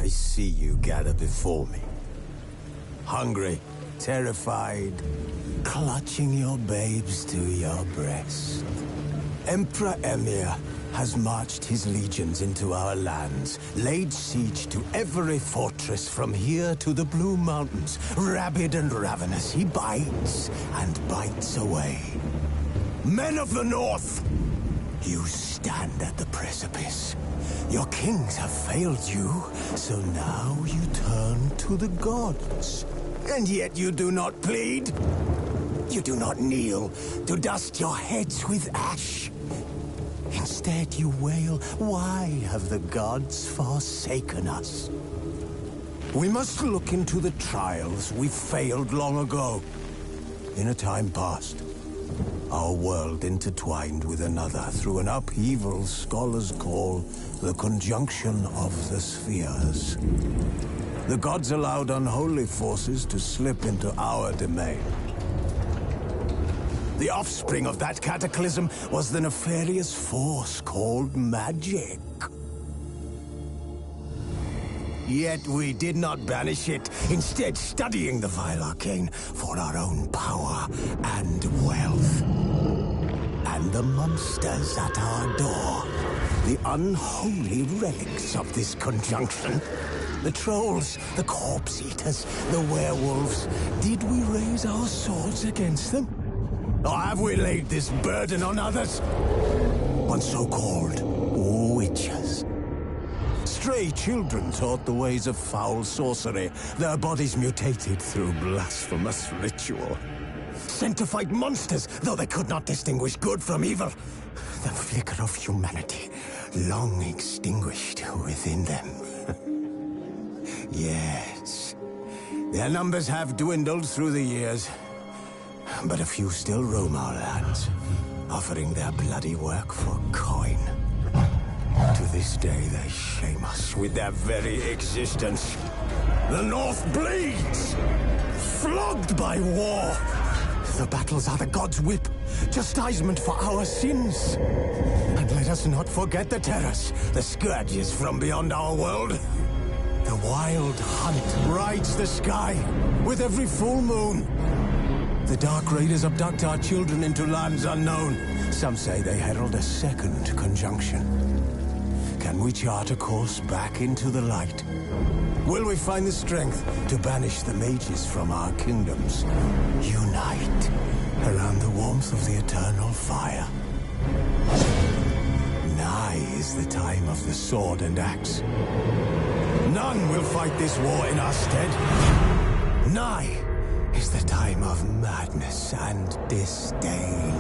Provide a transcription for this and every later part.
I see you gather before me. Hungry, terrified, clutching your babes to your breast. Emperor Emir has marched his legions into our lands, laid siege to every fortress from here to the Blue Mountains. Rabid and ravenous, he bites and bites away. Men of the North, you stand at the precipice. Your kings have failed you, so now you turn to the gods. And yet you do not plead. You do not kneel to dust your heads with ash. Instead you wail, why have the gods forsaken us? We must look into the trials we failed long ago. In a time past, our world intertwined with another through an upheaval scholars call the conjunction of the spheres. The gods allowed unholy forces to slip into our domain. The offspring of that cataclysm was the nefarious force called magic. Yet we did not banish it, instead studying the vile arcane for our own power and wealth. And the monsters at our door, the unholy relics of this conjunction. The trolls, the corpse-eaters, the werewolves. Did we raise our swords against them? Or have we laid this burden on others? On so-called witches. Stray children taught the ways of foul sorcery, their bodies mutated through blasphemous ritual. Sent to fight monsters, though they could not distinguish good from evil. The flicker of humanity, long extinguished within them. Yes, their numbers have dwindled through the years. But a few still roam our lands, offering their bloody work for coin. To this day, they shame us with their very existence. The North bleeds, flogged by war. The battles are the gods' whip, chastisement for our sins. And let us not forget the terrors, the scourges from beyond our world. The wild hunt rides the sky with every full moon. The Dark Raiders abduct our children into lands unknown. Some say they herald a second conjunction. Can we chart a course back into the light? Will we find the strength to banish the mages from our kingdoms? Unite around the warmth of the eternal fire. Nigh is the time of the sword and axe. None will fight this war in our stead. Nigh is the time of madness and disdain.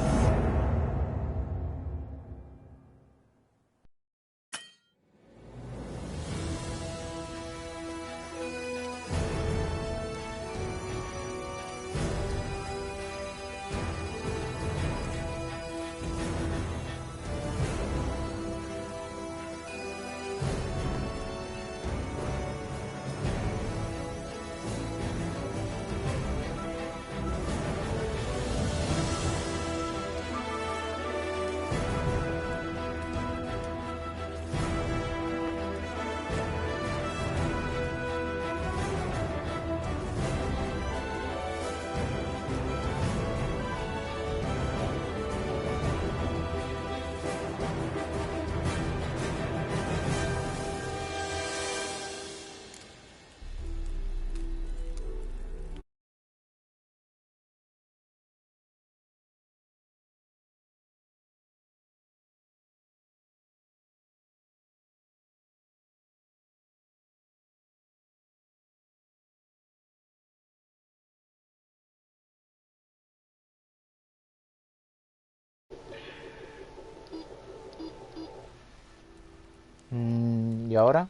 ¿Y ahora?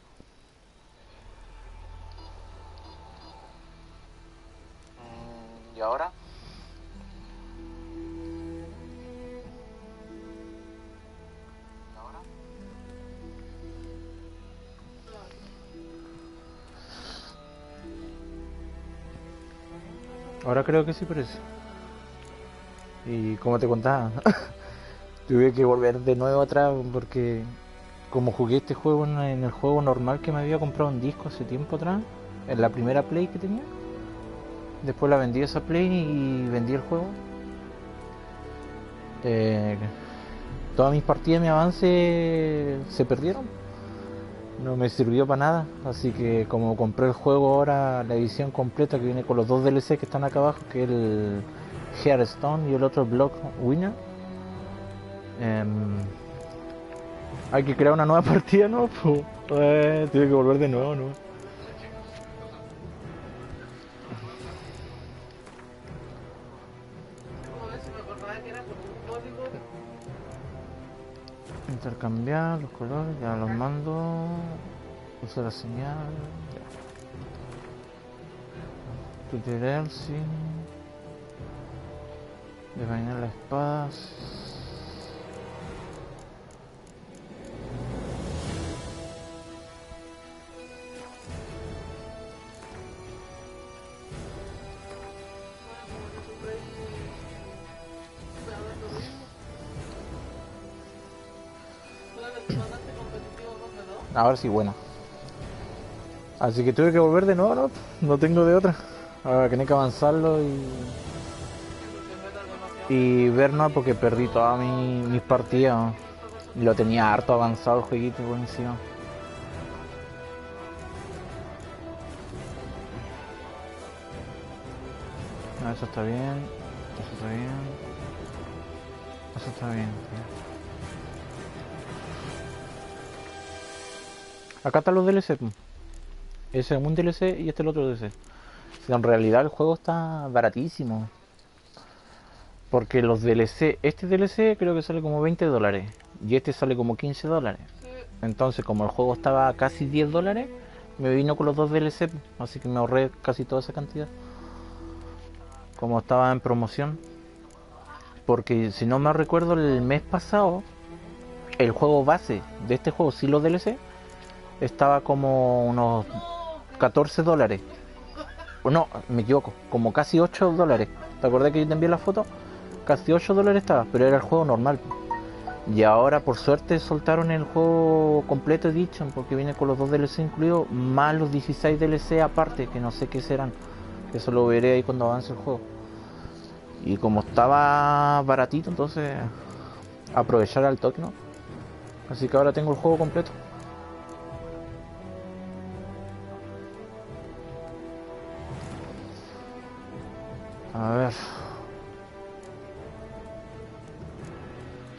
¿Y ahora? Ahora creo que sí parece. Y como te contaba, tuve que volver de nuevo atrás porque como jugué este juego en el juego normal que me había comprado un disco hace tiempo atrás, en la primera Play que tenía, después la vendí esa Play y vendí el juego. Todas mis partidas, mi avance se perdieron, no me sirvió para nada, así que como compré el juego ahora, la edición completa que viene con los dos DLC que están acá abajo, que es el Hearthstone y el otro Block Winner, hay que crear una nueva partida, ¿no? Pues, tengo que volver de nuevo, ¿no? Intercambiar los colores, ya los mando. Usa la señal. Ya. Tutorial, sí. Desenvainar las espadas. Ahora sí, bueno. Así que tuve que volver de nuevo, ¿no? No tengo de otra. Ahora tenía que avanzarlo y ver, ¿no? Porque perdí todas mis partidas. Y lo tenía harto avanzado el jueguito, buenísimo. No, eso está bien. Eso está bien. Eso está bien. Acá están los DLC. Ese es un DLC y este es el otro DLC. Si en realidad el juego está baratísimo. Porque los DLC, este DLC creo que sale como $20 y este sale como $15. Entonces, como el juego estaba a casi $10, me vino con los dos DLC, así que me ahorré casi toda esa cantidad. Como estaba en promoción. Porque si no me recuerdo, el mes pasado, el juego base de este juego, sí, los DLC, estaba como unos $14. O no, me equivoco, como casi $8. ¿Te acordás que yo te envié la foto? Casi $8 estaba, pero era el juego normal. Y ahora por suerte soltaron el juego completo Edition, porque viene con los dos DLC incluidos, más los 16 DLC aparte, que no sé qué serán. Eso lo veré ahí cuando avance el juego. Y como estaba baratito, entonces aprovechar al toque, ¿no? Así que ahora tengo el juego completo. A ver.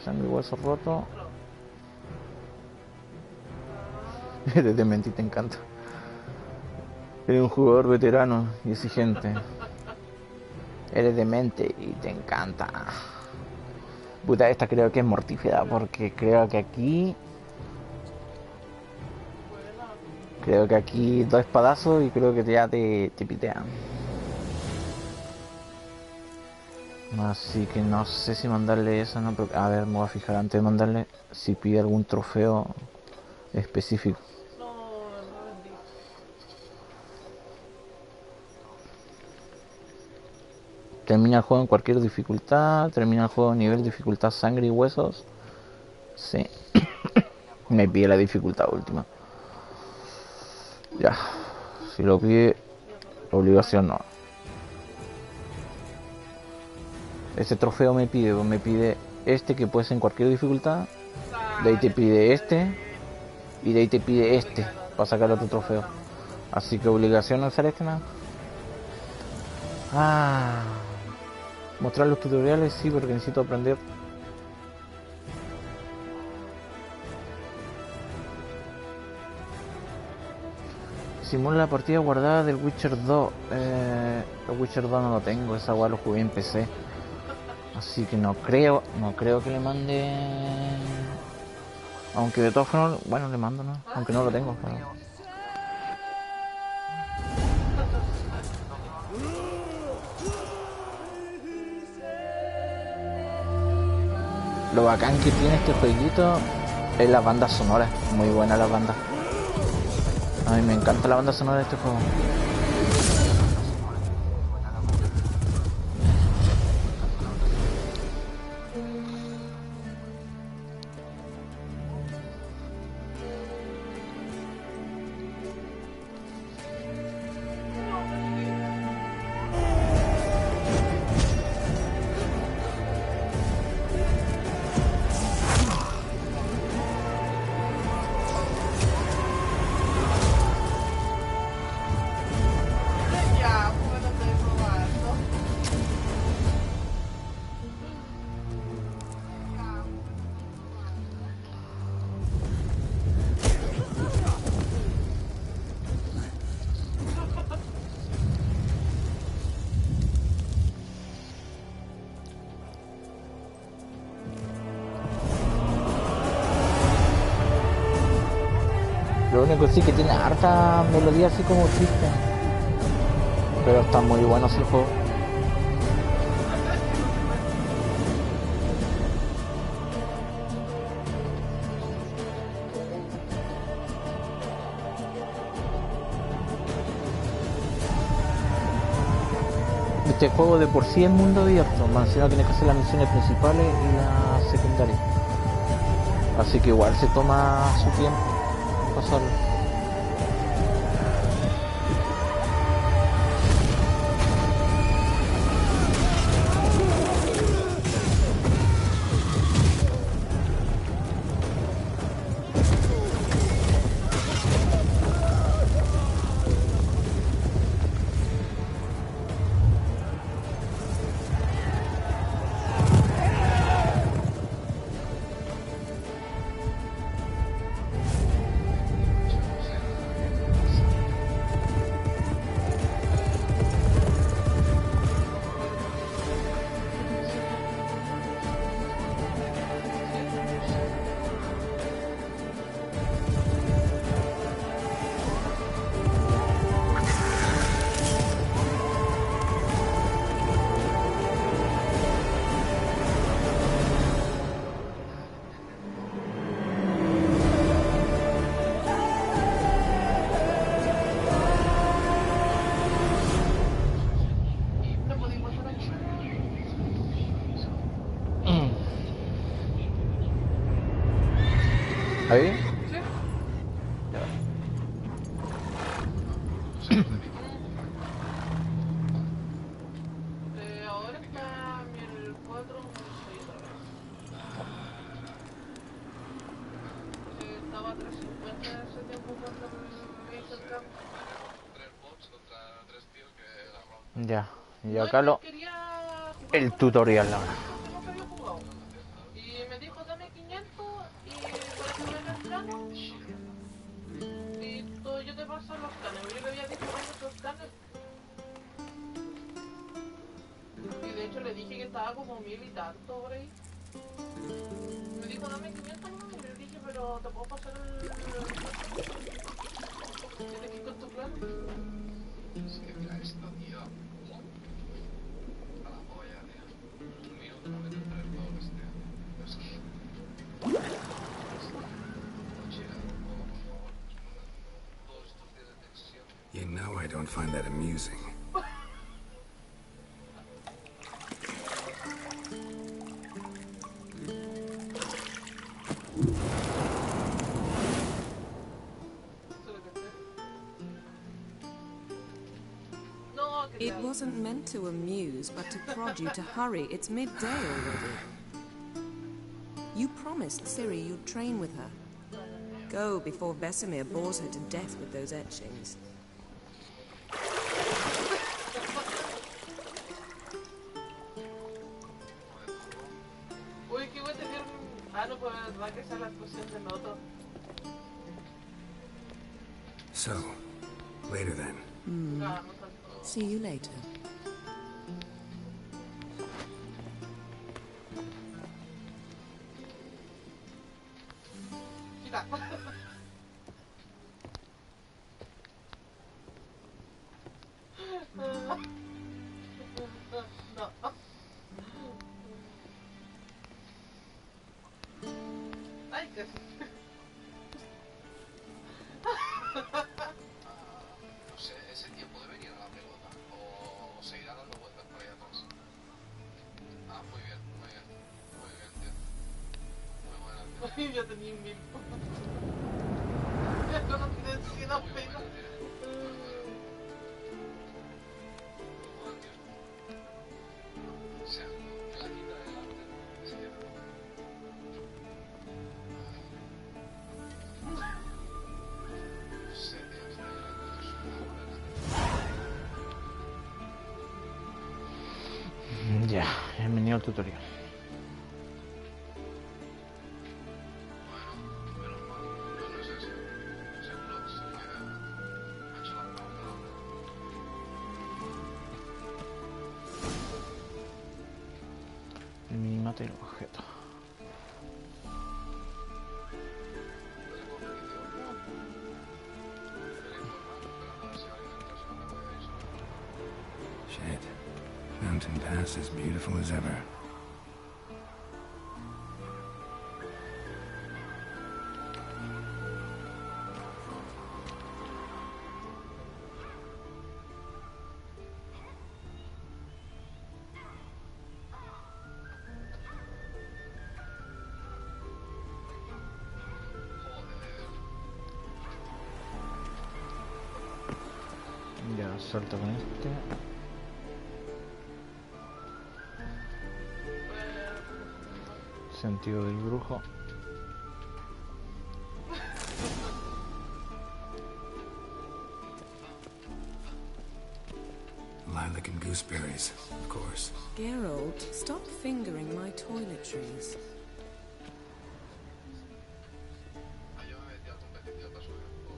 Sangre y hueso roto. Eres demente y te encanta. Eres un jugador veterano y exigente. Eres demente y te encanta. Puta, esta creo que es mortífera porque creo que aquí dos espadazos y creo que ya te pitean. Así que no sé si mandarle esa, no, pero, a ver, me voy a fijar antes de mandarle si pide algún trofeo específico. Termina el juego en cualquier dificultad, termina el juego a nivel dificultad sangre y huesos. Sí. Me pide la dificultad última. Ya. Si lo pide, obligación no. Este trofeo me pide este que puede ser en cualquier dificultad. De ahí te pide este. Y de ahí te pide este para sacar otro trofeo. Así que obligación no hacer este nada. Mostrar los tutoriales, sí, porque necesito aprender. Simula la partida guardada del Witcher 2. El Witcher 2 no lo tengo, esa guay lo jugué en PC. Así que no creo que le mande. Aunque de todas formas, bueno, le mando, ¿no? Aunque no lo tengo. Pero... Lo bacán que tiene este jueguito es la banda sonora, muy buena la banda. A mí me encanta la banda sonora de este juego. único que sí que tiene harta melodía así como triste. Pero está muy bueno ese juego. Este juego de por sí es mundo abierto, más encima tienes que hacer las misiones principales y las secundarias. Así que igual se toma su tiempo pasarlo. ¿Ahí? Ahora está el 4 un 6 otra vez. Estaba a 350 ese tiempo cuando me hice el cambio. Ya, y No, acá lo... quería jugar el con tutorial él, ahora. porque nunca había jugado. Y me dijo dame 500 y para que me haga el plano y yo te paso los planes. Yo le había dicho dame tus planes. Y de hecho le dije que estaba como 1000 y tanto por ahí. Me dijo dame 500 no, y le dije pero te puedo pasar el... ¿Tienes que ir con tu plan? Es que mira esto, tío. A la polla, tío. Un minuto no meten 3 goles, tío. Es que... Todos estos días de tensión. You know I don't find that amusing. It wasn't meant to amuse, but to prod you to hurry. It's midday already. You promised Ciri you'd train with her. Go before Vesemir bores her to death with those etchings. Uy, qué voy a tener... Ah, no, pues verdad que esa es la actuación del otro. So, later then. Ah, me faltó. See you later. Mira. No. Ay, qué... No sé, ese tiempo debe ir a la pelota. O se irá dando vueltas por ahí atrás. Ah, muy bien, muy bien. Muy bien, tío. Muy buena, tío. Ay, yo tenía 1000. Ya no tienen 100 apenas. Muy buena, tío. O sea, la quita del arte se queda. No sé, tío, está llorando. Esto es una obra de Ya, bienvenido al tutorial. menos mal. No es eso. Seguro que se queda. Ha hecho la pregunta. Minimate el objeto. Shit. Mountain Pass as beautiful as ever. Ya, salta con este. Sentido del brujo. Lilac and gooseberries, of course. Geralt, stop fingering my toiletries. Ah, yo me metí al competitivo para subir un poco.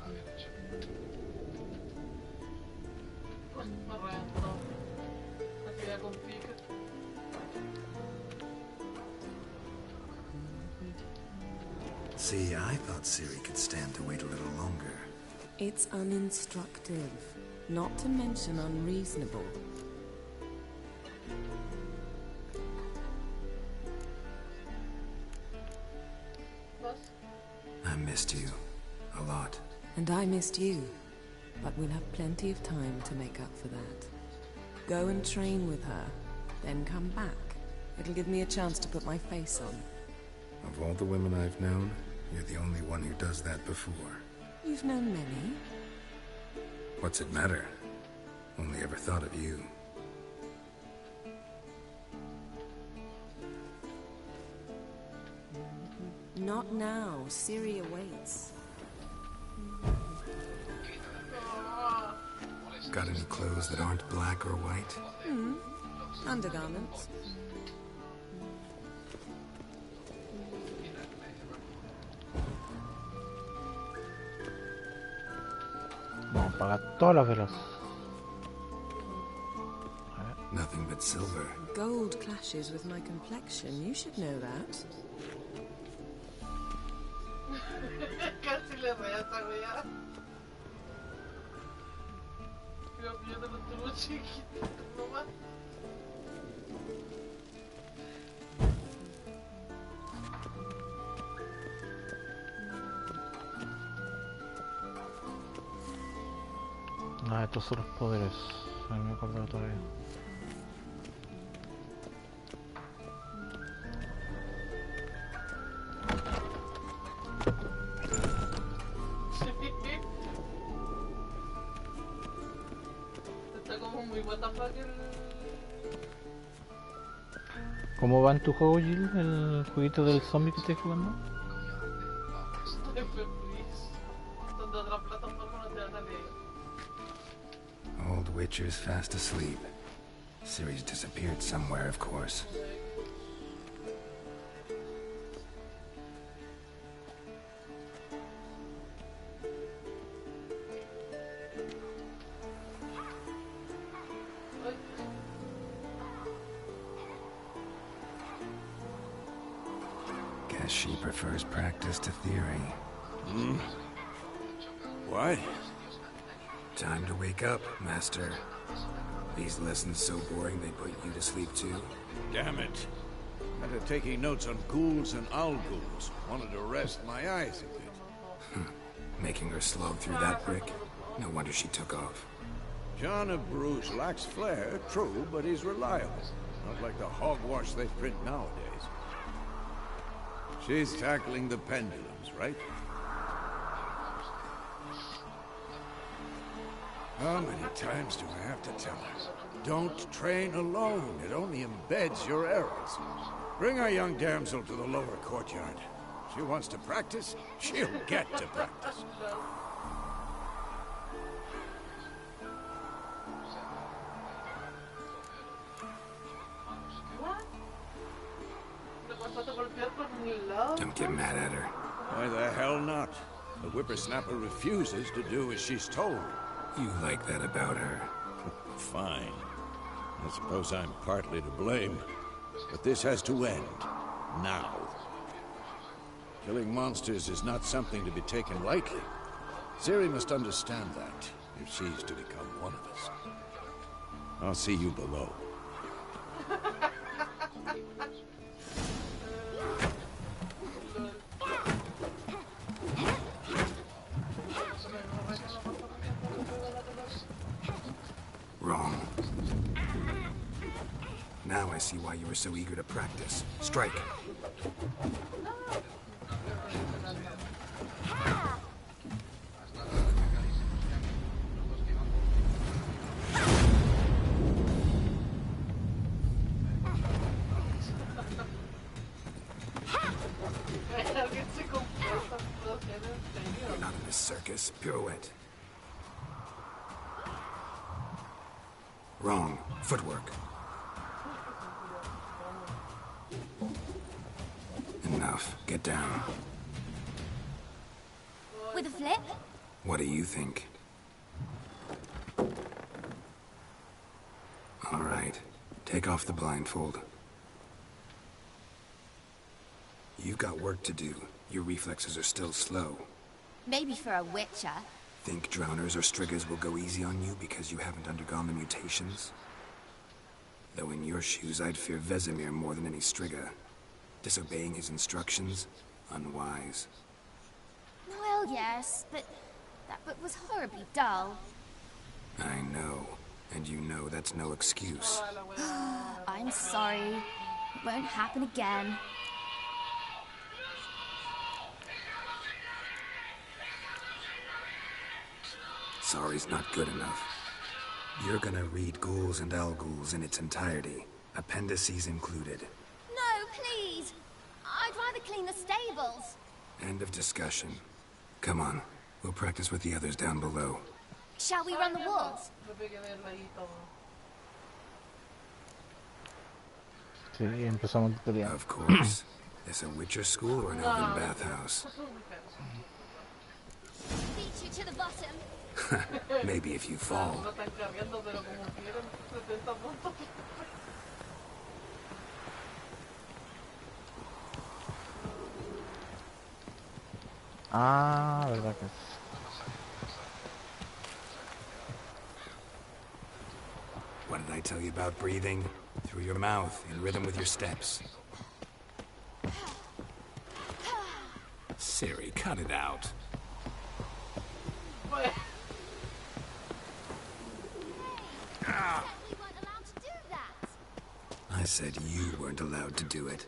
Ah, bien hecho. Me reventó. Así ya con pica. See, I thought Ciri could stand to wait a little longer. It's uninstructive, not to mention unreasonable. Vas. I missed you. A lot. And I missed you. But we'll have plenty of time to make up for that. Go and train with her, then come back. It'll give me a chance to put my face on. Of all the women I've known, you're the only one who does that before. You've known many. What's it matter? Only ever thought of you. Not now. Ciri awaits. Got any clothes that aren't black or white? Undergarments. Vamos a apagar todas las velas. Nothing but silver. Gold clashes with my complexion. You should know that. Casi le re a esa wea. Creo que yo te lo tuve chiquito nomás. Ah, estos son los poderes. A mí me acuerdo todavía. Está como muy what the fuck el... ¿Cómo va en tu juego, Jill? ¿El jueguito del zombie que estés jugando? Estoy feliz. Donde otra plataforma no te van a leer. Old Witcher's fast asleep. Ciri's disappeared somewhere, of course. Guess she prefers practice to theory. What? Time to wake up, Master. These lessons so boring they put you to sleep too. Damn it. After taking notes on ghouls and alguns, wanted to rest my eyes a bit. Making her slog through that brick? No wonder she took off. John of Bruges lacks flair, true, but he's reliable. Not like the hogwash they print nowadays. She's tackling the pendulums, right? How many times do I have to tell her? Don't train alone. It only embeds your errors. Bring our young damsel to the lower courtyard. She wants to practice, she'll get to practice. What? ¿Te pasaste a golpear por un lado? Don't get mad at her. Why the hell not? The whippersnapper refuses to do as she's told. You like that about her. Fine. I suppose I'm partly to blame. But this has to end. Now. Killing monsters is not something to be taken lightly. Ciri must understand that, if she's to become one of us. I'll see you below. Wrong. Now I see why you were so eager to practice. Strike. You're not in a circus. Pirouette. Wrong. Footwork. Enough. Get down. With a flip? What do you think? All right. Take off the blindfold. You've got work to do. Your reflexes are still slow. Maybe for a witcher. Think drowners or striggers will go easy on you because you haven't undergone the mutations? Though in your shoes, I'd fear Vesemir more than any strigger. Disobeying his instructions? Unwise. Well, yes, but that book was horribly dull. I know. And you know that's no excuse. I'm sorry. It won't happen again. Sorry's not good enough. You're gonna read Ghouls and Alguls in its entirety, appendices included. No, please! I'd rather clean the stables. End of discussion. Come on, we'll practice with the others down below. Shall we run the walls? Sí, empezamos a pelear. Of course. Is a Witcher school or an elven bathhouse? Beat you to the bottom. Maybe if you fall. Ah, verdad que What did I tell you about breathing? Through your mouth, in rhythm with your steps. Siri, cut it out. We weren't allowed to do that. I said you weren't allowed to do it.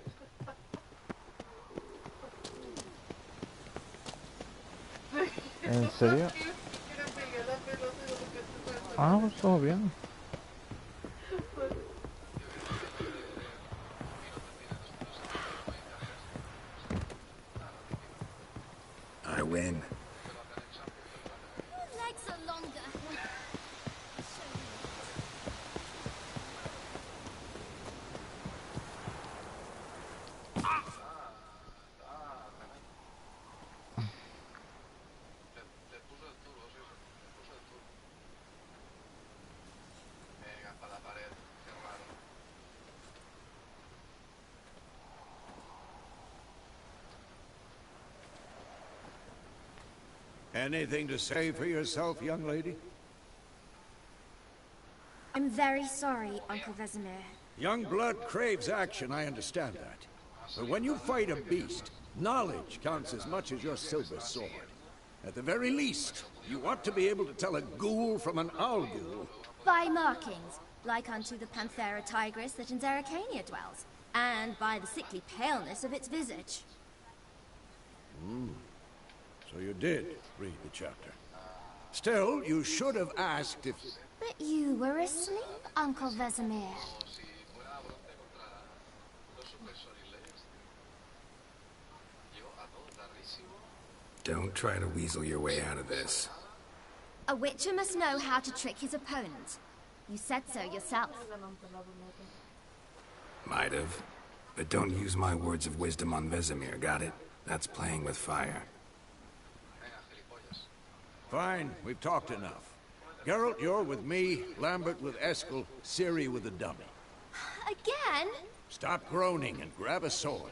¿En serio? Ah, pues todo bien. I win. Your legs are longer. Venga, para la pared. Qué raro. Anything to say for yourself, young lady? I'm very sorry, Uncle Vesemir. Young blood craves action, I understand that. But when you fight a beast, knowledge counts as much as your silver sword. At the very least, you ought to be able to tell a ghoul from an algul. By markings, like unto the Panthera tigris that in Zeracania dwells, and by the sickly paleness of its visage. So you did read the chapter. Still, you should have asked if... But you were asleep, Uncle Vesemir. Si fuera bronce contra los supersoriles. Yo atontarrísimo. Don't try to weasel your way out of this. A witcher must know how to trick his opponent. You said so yourself. Might have. But don't use my words of wisdom on Vesemir, got it? That's playing with fire. Venga, gilipollas. Fine, we've talked enough. Geralt, you're with me, Lambert with Eskel, Ciri with the dummy. Again? Stop groaning and grab a sword.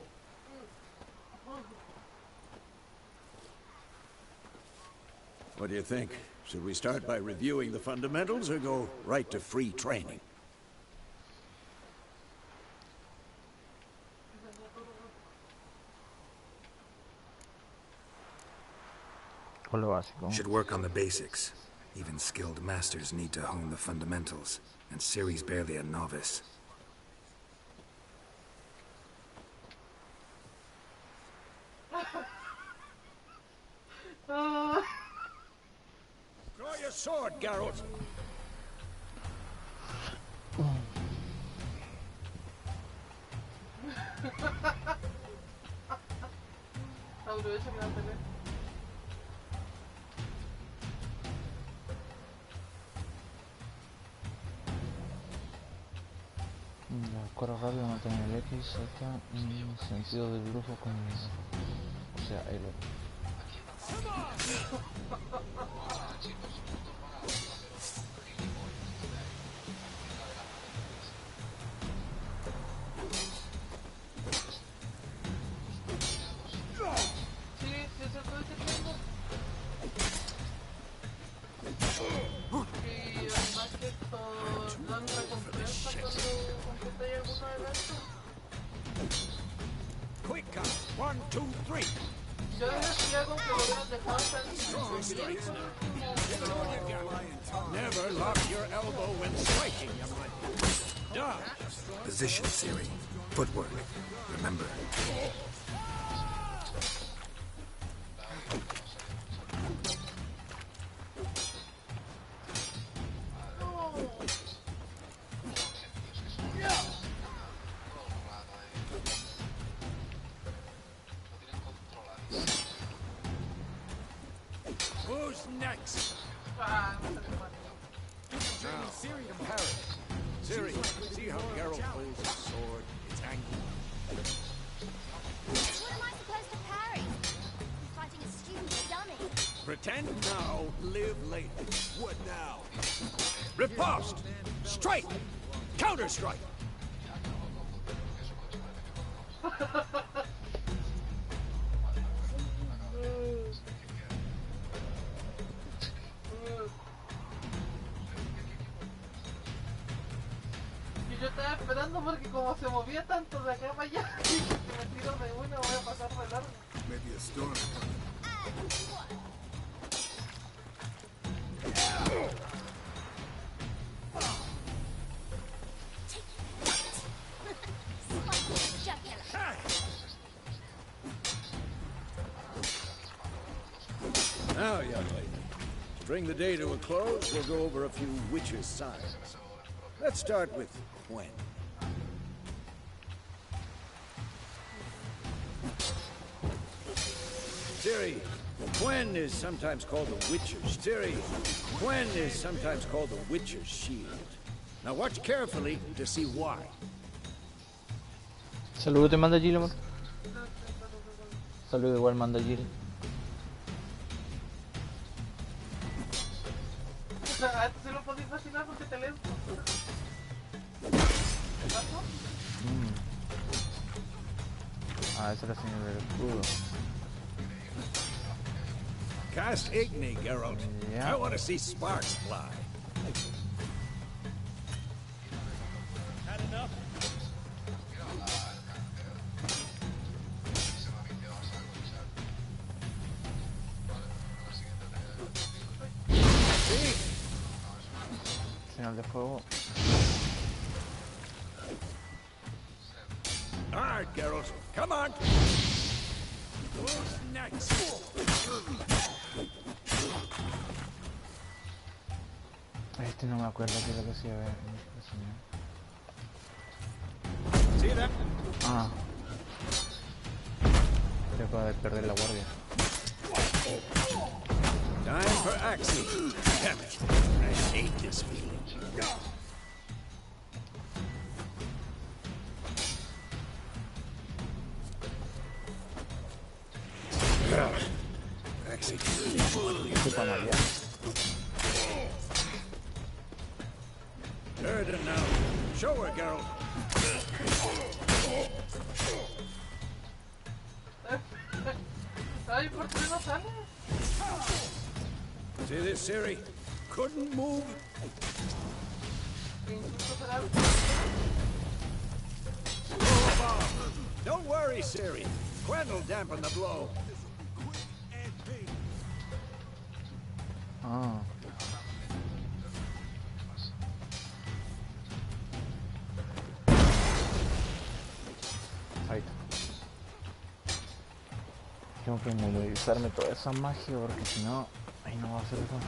What do you think? Should we start by reviewing the fundamentals or go right to free training? Por lo básico. Should work on the basics. Even skilled masters need to hone the fundamentals, and Ciri's barely a novice. Draw your sword, Geralt. Aprovecha que la pelea. Corre rápido, mantener el X, salta en sentido del grupo con... O sea, el otro. Quick count. 1, 2, 3. Yo decía con que lo hubieran dejado tan Never lock your elbow when striking, you might. Done. Position, Ciri. Footwork. Remember. Who's next? Now, parry. Ciri, see how Geralt holds his sword? It's angled. What am I supposed to parry? He's fighting a stupid dummy. Pretend now, live later. What now? Riposte! Strike! Counter-strike! Y yo estaba esperando porque como se movía tanto de acá para allá, si me tiro de una voy a pasar de largo. Maybe a storm coming. Now, young lady, to bring the day to a close, we'll go over a few witches' signs. Let's start with Gwen. Ciri, Gwen is sometimes called the Witcher's. Ciri, Gwen is sometimes called the Witcher's shield. Now watch carefully to see why. Saludos, te manda Gil, amor. Saludos, igual manda Gil. A esto se lo podéis fascinar porque te leo. ¿Qué pasó? Ah, esa es la señal del escudo. Cast Igni, Geralt. Yeah. I want to see sparks fly. Had enough? See? Señal de fuego. All right, Geralt. Come on. Who's next? Este no me acuerdo qué es lo que hacía ver. See that? Ah. Se puede perder la guardia. Time for Axie. Damn it. I hate this feeling. Axie. Puta María. Heard it now. Show her, Geralt. Ay, ¿por qué no sale? See this, Ciri? Couldn't move. ¿Qué insulto será? Blow a bomb. Don't worry, Ciri. Gwen will dampen the blow. Ah. Ahí está. Tengo que memorizarme toda esa magia porque si no, ahí no va a hacer eso.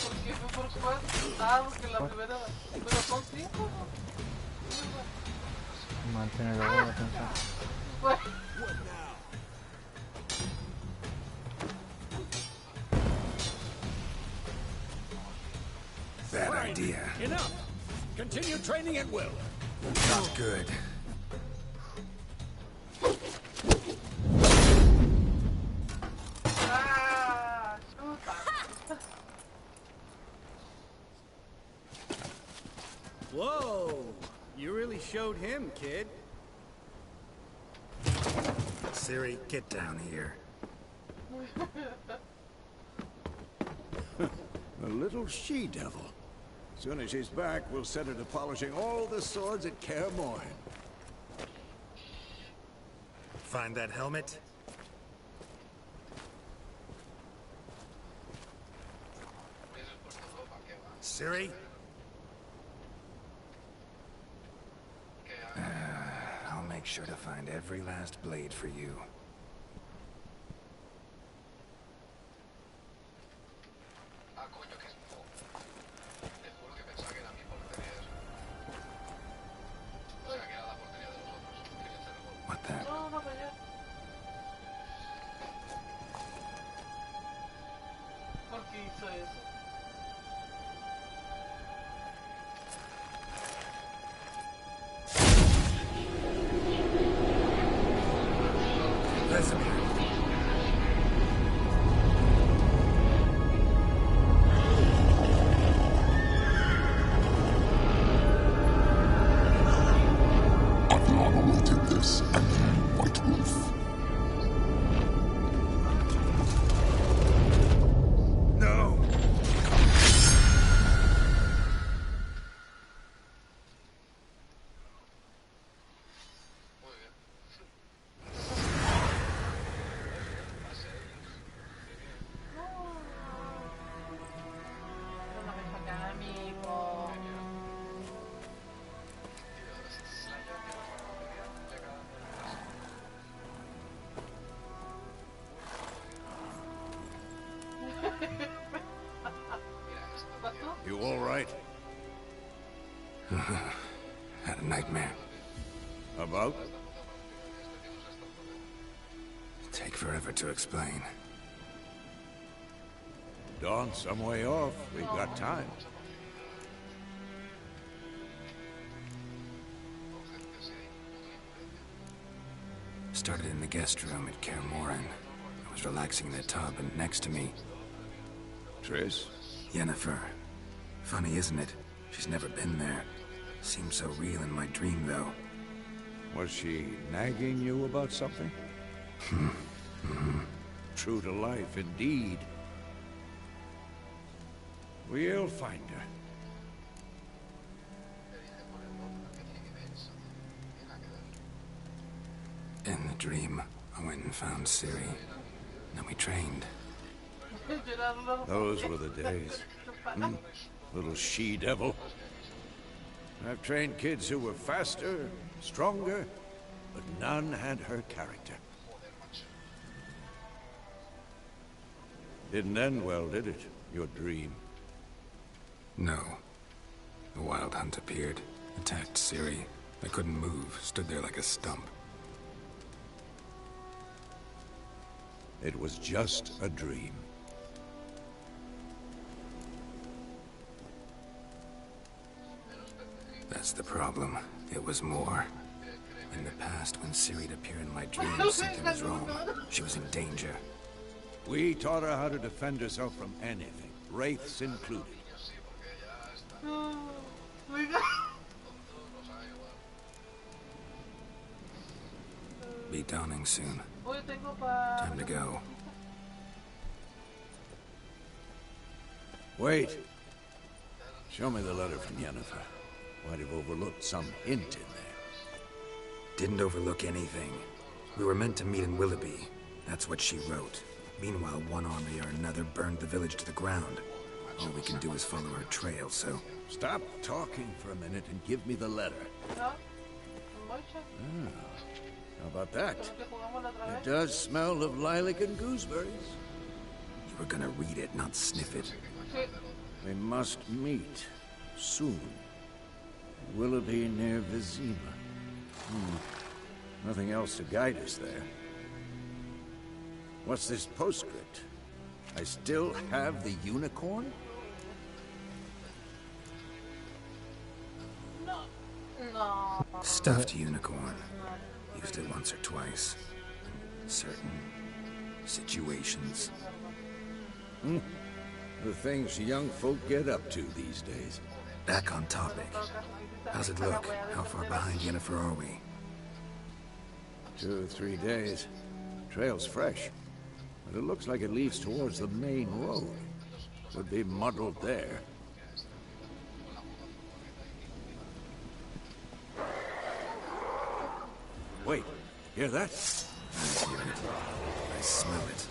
¿Por qué fue por 4? Ah, porque la primera... Pero son 5, ¿no? Mantener la buena atención. Bueno. Bad idea. Enough! Continue training at will. Not good. Ah, chuta. Whoa! You really showed him, kid. Siri, get down here. A little she-devil. Soon as she's back, we'll set her to polishing all the swords at Kaer Morhen. Find that helmet? Siri? I'll make sure to find every last blade for you. What the? No, no, para allá. ¿Por qué hizo eso? Vesemir. I've long awaited this, and you, White Wolf. No! No me saca amigo. ¿Pasó? You all right? Had a nightmare. About? Take forever to explain. Dawn's some way off. We've got time. Started in the guest room at Kaer Morhen. I was relaxing in the tub, and next to me, Triss? Yennefer. Funny, isn't it? She's never been there. Seemed so real in my dream, though. Was she nagging you about something? True to life, indeed. We'll find her. In the dream, I went and found Ciri. Then we trained. Those were the days. Little she-devil. I've trained kids who were faster, stronger, but none had her character. Didn't end well, did it? Your dream? No. The Wild Hunt appeared, attacked Ciri. I couldn't move, stood there like a stump. It was just a dream. That's the problem. It was more. In the past, when Ciri'd appear in my dreams, something was wrong. She was in danger. We taught her how to defend herself from anything, wraiths included. Be dawning soon. Time to go. Wait. Show me the letter from Yennefer. Might have overlooked some hint in there. Didn't overlook anything. We were meant to meet in Willoughby. That's what she wrote. Meanwhile, one army or another burned the village to the ground. All we can do is follow her trail, so... Stop talking for a minute and give me the letter. ¿No? How about that? It does smell of lilac and gooseberries. You were gonna read it, not sniff it. We must meet soon. Willoughby near Vizima. Nothing else to guide us there. What's this postscript? I still have the unicorn? No. Stuffed unicorn. Used it once or twice. In certain situations. The things young folk get up to these days. Back on topic. How's it look? How far behind Yennefer are we? 2 or 3 days. Trail's fresh. But it looks like it leads towards the main road. Could be muddled there. Wait, hear that? I hear it. I smell it.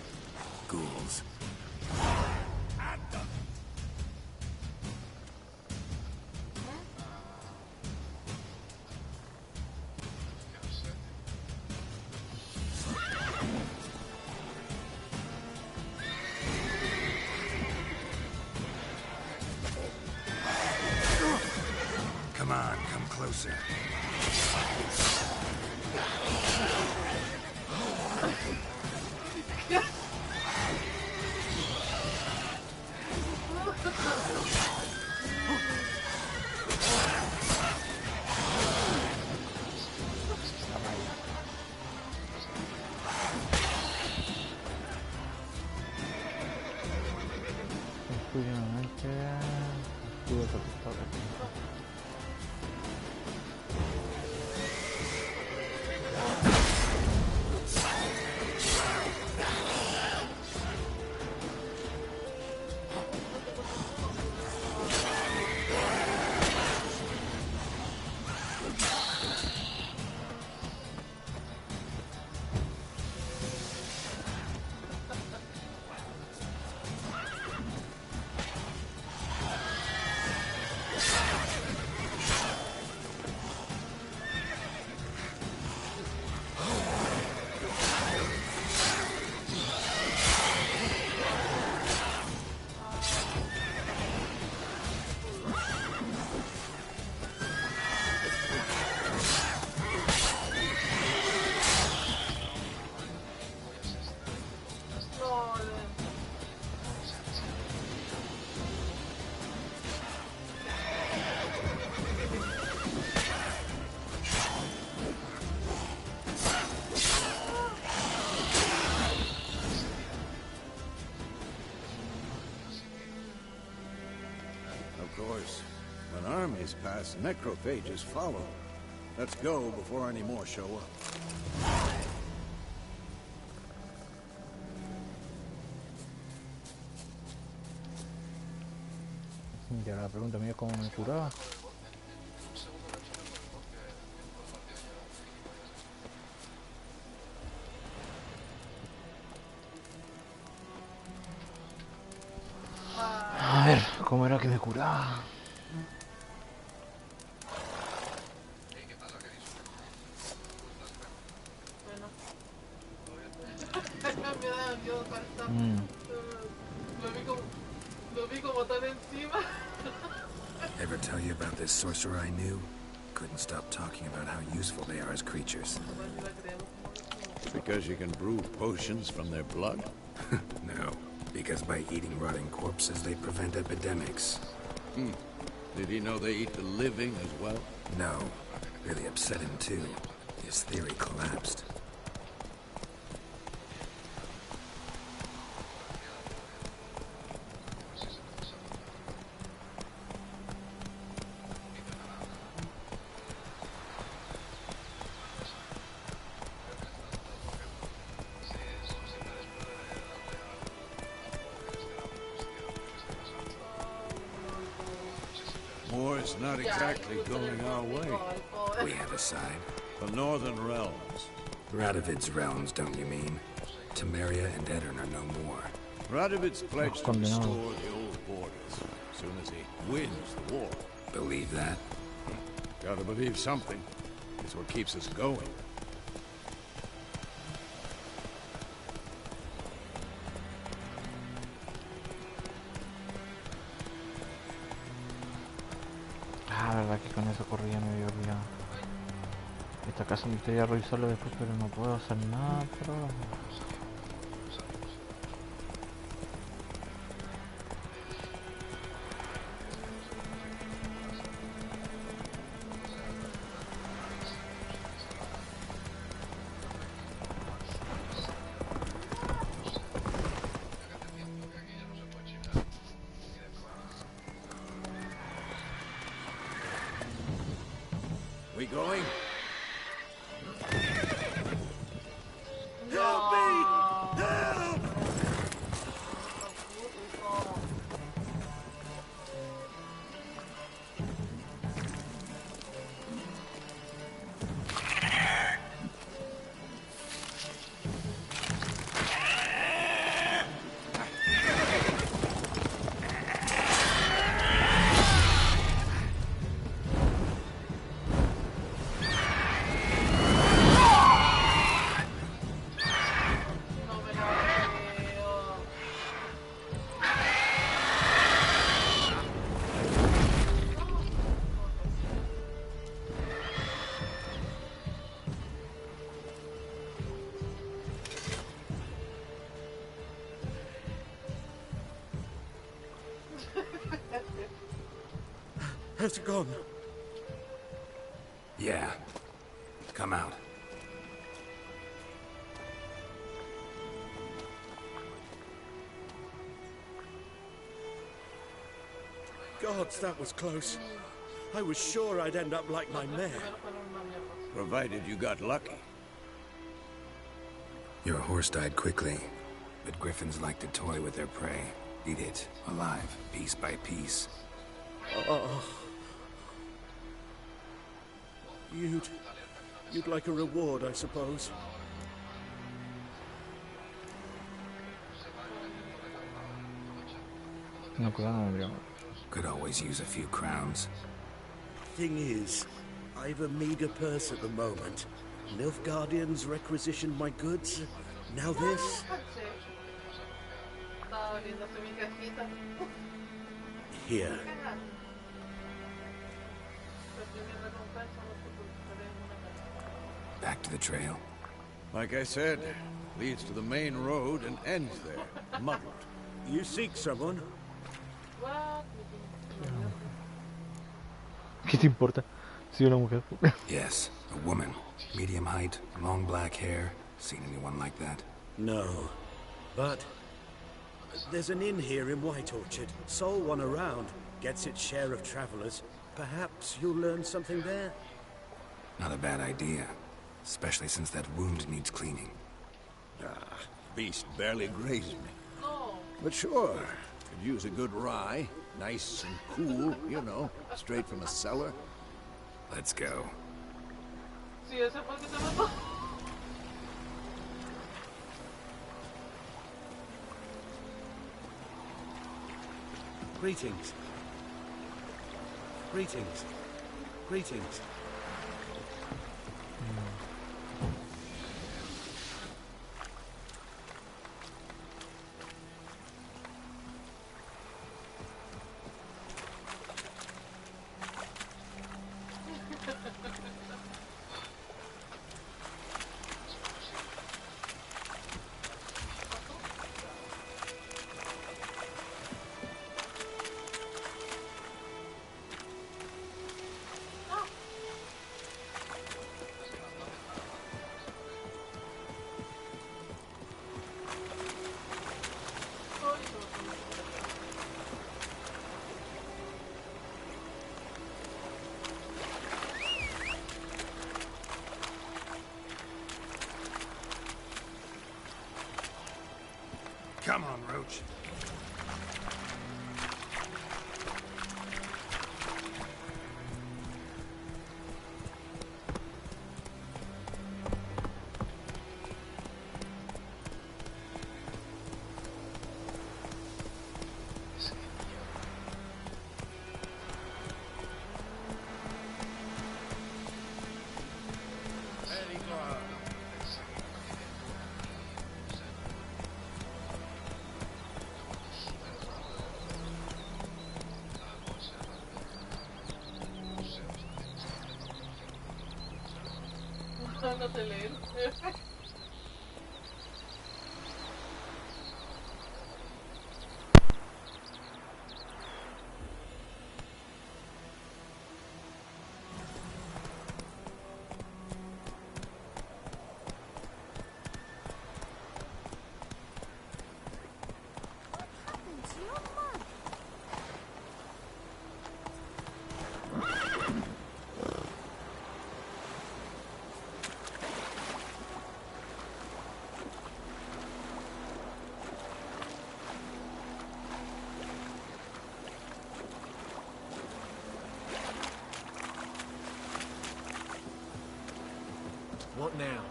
Ghouls. Come on, come closer. When armies pass, necrophages follow. Let's go before any more show up. Y ahora la pregunta mía es cómo me curaba. A ver, ¿cómo era que me curaba? Lo vi como tan encima. Ever tell you about this sorcerer I knew? Couldn't stop talking about how useful they are as creatures. Because you can brew potions from their blood? No, because by eating rotting corpses, they prevent epidemics. Did he know they eat the living as well? No. Really upset him, too. His theory collapsed. just not exactly going our way. We have a side. The Northern Realms. Radovid's realms, don't you mean? Temeria and Edirn are no more. Radovid's pledged to condenado. restore the old borders as soon as he wins the war. Believe that? Gotta believe something. It's what keeps us going. Ah, verdad que con esa corrida me había olvidado. Esta casa me gustaría revisarlo después, pero no puedo hacer nada, pero... We going? Has it gone? Yeah. Come out. Gods, that was close. I was sure I'd end up like my mare. Provided you got lucky. Your horse died quickly, but griffins like to toy with their prey. Eat it, alive, piece by piece. Oh. You'd like a reward, I suppose. No, claro, Could always use a few crowns. Thing is, I've a meager purse at the moment. Nilfgaardians requisitioned my goods. Now this. Here. Back to the trail. Like I said, leads to the main road and ends there, muddled. You seek someone? ¿Qué te importa? Si una mujer. Yes, a woman. Medium height, long black hair. Seen anyone like that? No. But there's an inn here in White Orchard. Sole one around. Gets its share of travelers. Perhaps you'll learn something there? Not a bad idea. Especially since that wound needs cleaning. Ah, beast barely grazed me. But sure, could use a good rye. Nice and cool, you know, straight from a cellar. Let's go. Greetings. Greetings. Greetings. Come on, Roach. no sé leer. What now?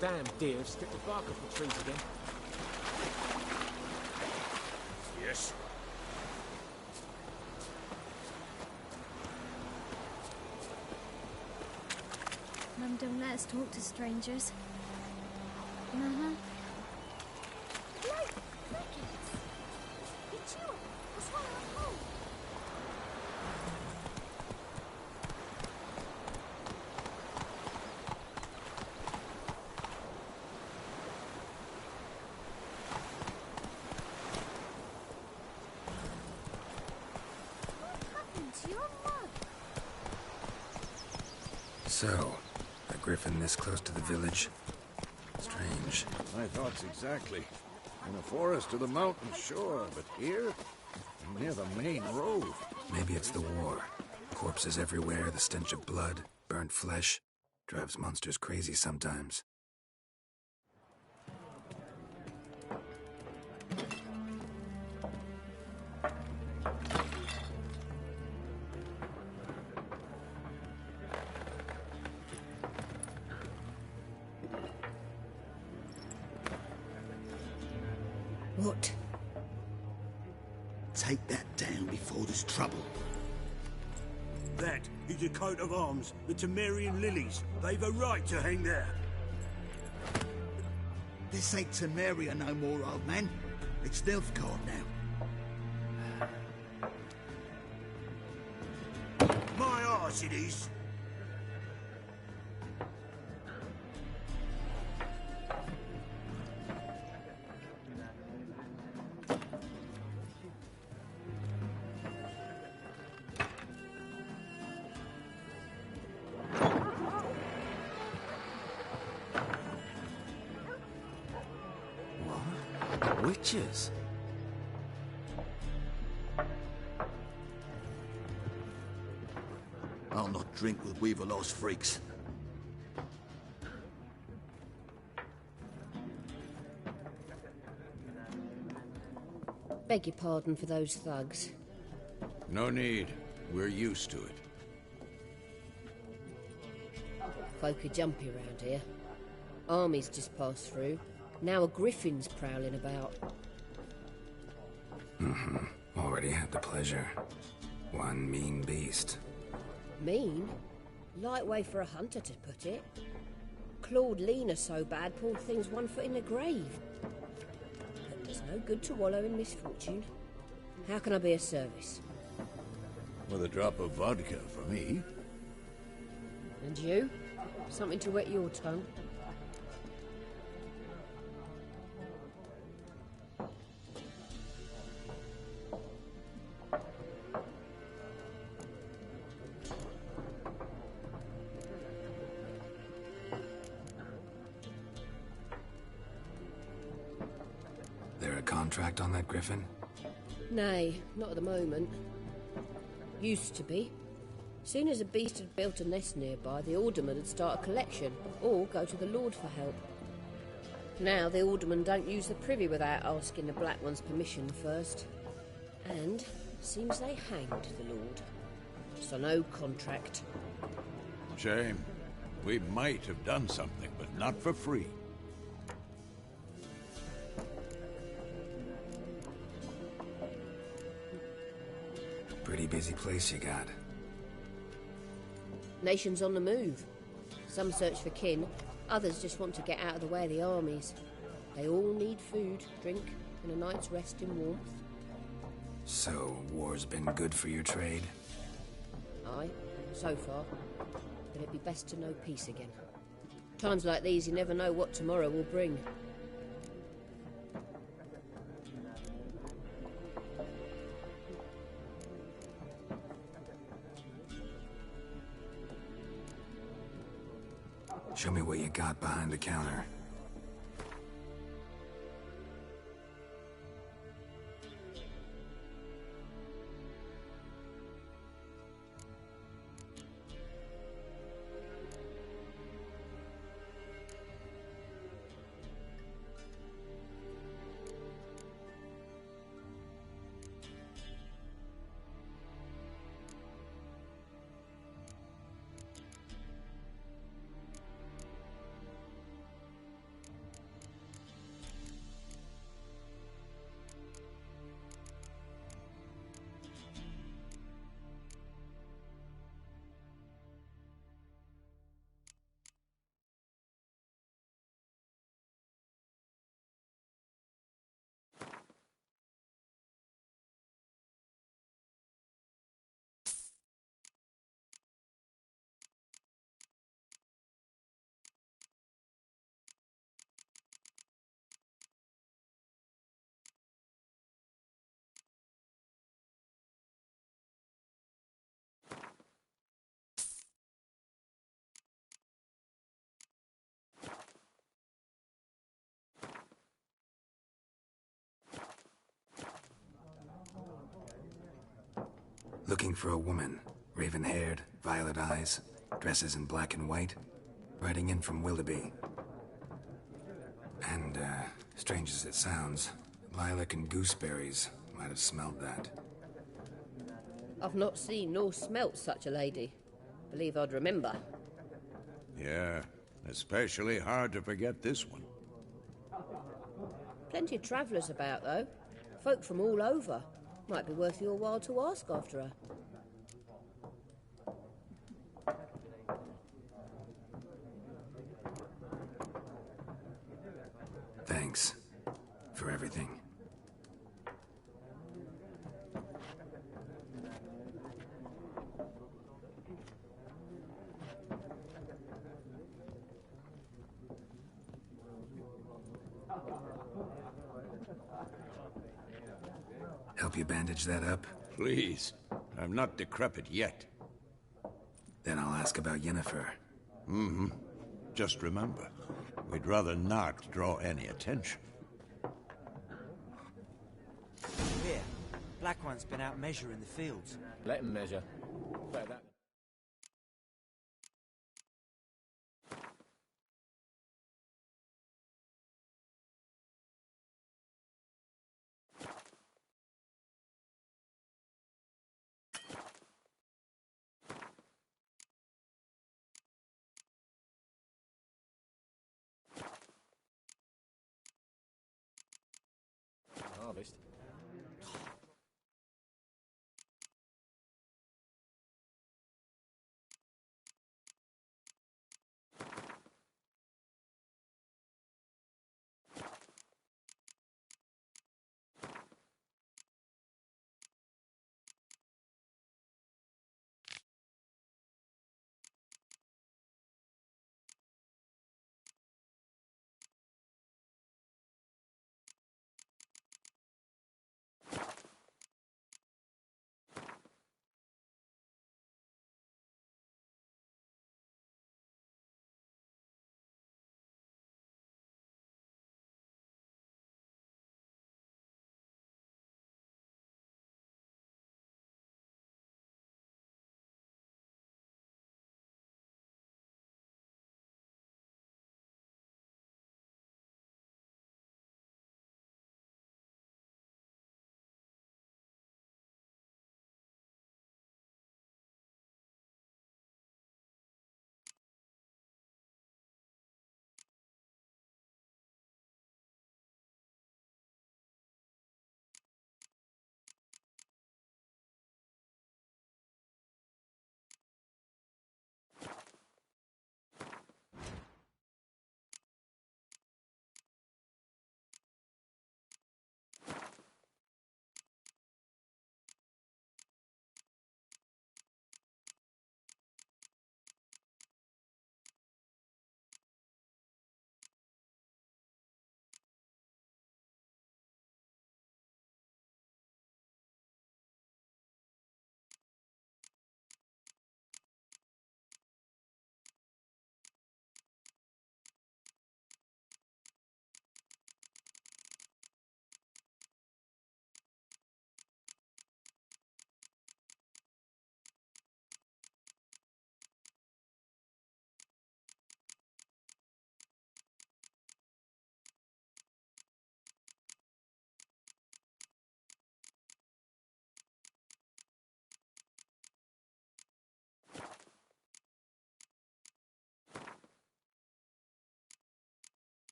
Damn deer have stripped the bark off the trees again. Yes. Mum don't let us talk to strangers. Uh-huh. So, a griffin this close to the village? Strange. My thoughts exactly. In a forest or the mountain, sure, but here? Near the main road. Maybe it's the war. Corpses everywhere, the stench of blood, burnt flesh. Drives monsters crazy sometimes. What? Take that down before there's trouble. That is a coat of arms, the Temerian lilies. They've a right to hang there. This ain't Temeria no more, old man. It's Nilfgaard now. My arse it is. Witches? I'll not drink with Weaverlaw's freaks. Beg your pardon for those thugs. No need. We're used to it. Folk are jumpy around here. Armies just passed through. Now a griffin's prowling about. Already had the pleasure. One mean beast. Mean? Light way for a hunter to put it. Clawed Lena so bad, poor thing's 1 foot in the grave. But there's no good to wallow in misfortune. How can I be of service? With a drop of vodka for me. And you? Something to wet your tongue? Contract on that griffin? Nay, not at the moment. Used to be. Soon as a beast had built a nest nearby, the alderman would start a collection, or go to the Lord for help. Now the alderman don't use the privy without asking the Black One's permission first. And seems they hanged the Lord. So no contract. Shame. We might have done something, but not for free. Pretty busy place you got. Nations on the move. Some search for kin, others just want to get out of the way of the armies. They all need food, drink, and a night's rest in warmth. So, war's been good for your trade? Aye, so far. But it'd be best to know peace again. Times like these, you never know what tomorrow will bring. Show me what you got behind the counter. Looking for a woman. Raven-haired, violet eyes, dresses in black and white. Riding in from Willoughby. And, strange as it sounds, lilac and gooseberries might have smelled that. I've not seen nor smelt such a lady. Believe I'd remember. Yeah, especially hard to forget this one. Plenty of travellers about, though. Folk from all over. Might be worth your while to ask after her. Thanks for everything. Help you bandage that up? Please. I'm not decrepit yet. Then I'll ask about Yennefer. Mm-hmm. Just remember, we'd rather not draw any attention. Here, Black One's been out measuring the fields. Let him measure. Better that. Harvest.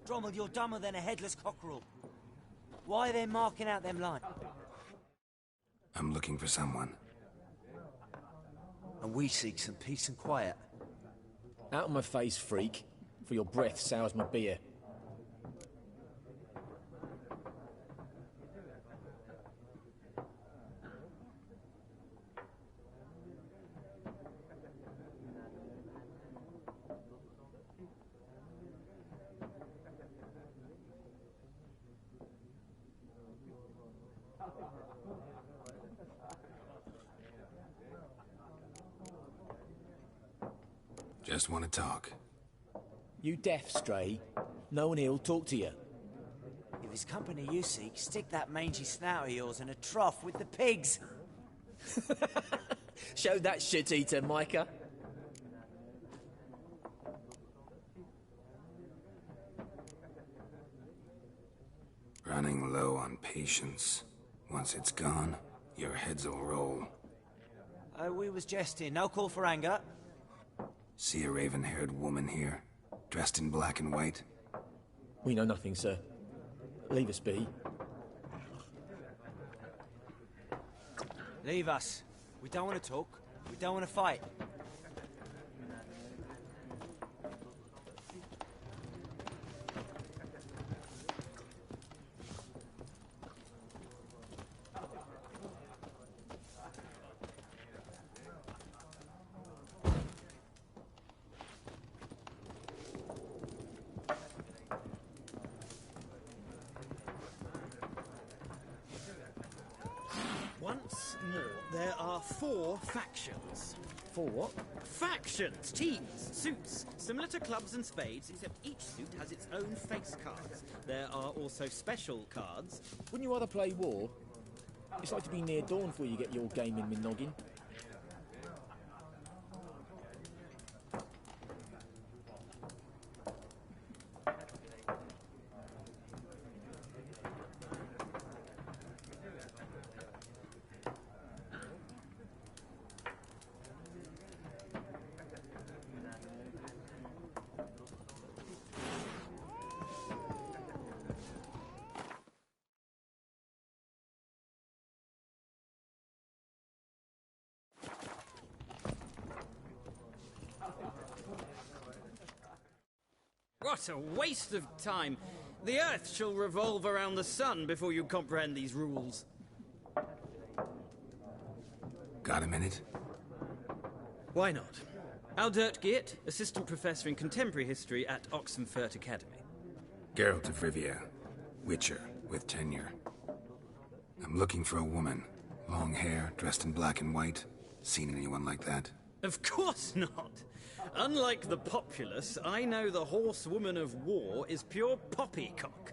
Drommel, you're dumber than a headless cockerel. Why are they marking out them lines? I'm looking for someone. And we seek some peace and quiet. Out of my face, freak. For your breath sours my beer. Just want to talk. You deaf, Stray? No one here'll talk to you. If it's company you seek, stick that mangy snout of yours in a trough with the pigs. Show that shit-eater, Micah. Running low on patience. Once it's gone, your heads'll roll. We was jesting. No call for anger. See a raven-haired woman here, dressed in black and white? We know nothing, sir. Leave us be. Leave us. We don't want to talk. We don't want to fight. Once more, there are 4 factions. 4 what? Factions, teams, suits, similar to clubs and spades, except each suit has its own face cards. There are also special cards. Wouldn't you rather play war? It's like to be near dawn before you get your game in with noggin. What a waste of time! The Earth shall revolve around the sun before you comprehend these rules. Got a minute? Why not? Aldert Geert, Assistant Professor in Contemporary History at Oxenfurt Academy. Geralt of Rivia, Witcher, with tenure. I'm looking for a woman. Long hair, dressed in black and white. Seen anyone like that? Of course not! Unlike the populace, I know the horsewoman of war is pure poppycock.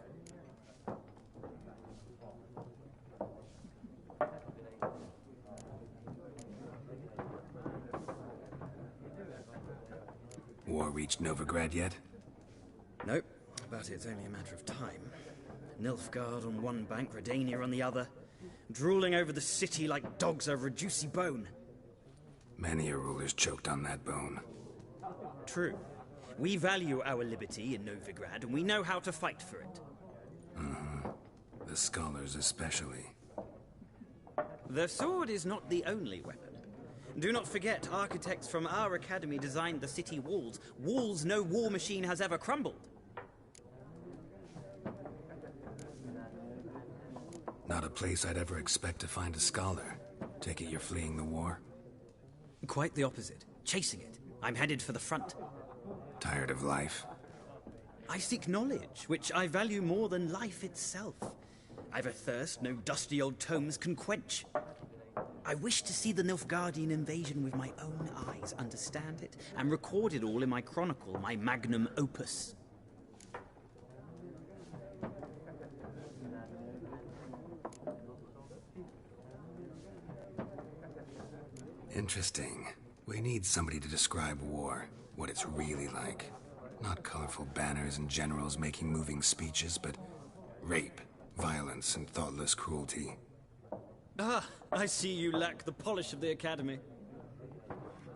War reached Novigrad yet? Nope, but it's only a matter of time. Nilfgaard on one bank, Redania on the other, drooling over the city like dogs over a juicy bone. Many a ruler's choked on that bone. True. We value our liberty in Novigrad, and we know how to fight for it. The scholars especially. The sword is not the only weapon. Do not forget, architects from our academy designed the city walls. Walls no war machine has ever crumbled. Not a place I'd ever expect to find a scholar. Take it you're fleeing the war? Quite the opposite. Chasing it. I'm headed for the front. Tired of life? I seek knowledge, which I value more than life itself. I've a thirst no dusty old tomes can quench. I wish to see the Nilfgaardian invasion with my own eyes, understand it, and record it all in my chronicle, my magnum opus. Interesting. We need somebody to describe war, what it's really like. Not colorful banners and generals making moving speeches, but rape, violence, and thoughtless cruelty. Ah, I see you lack the polish of the academy.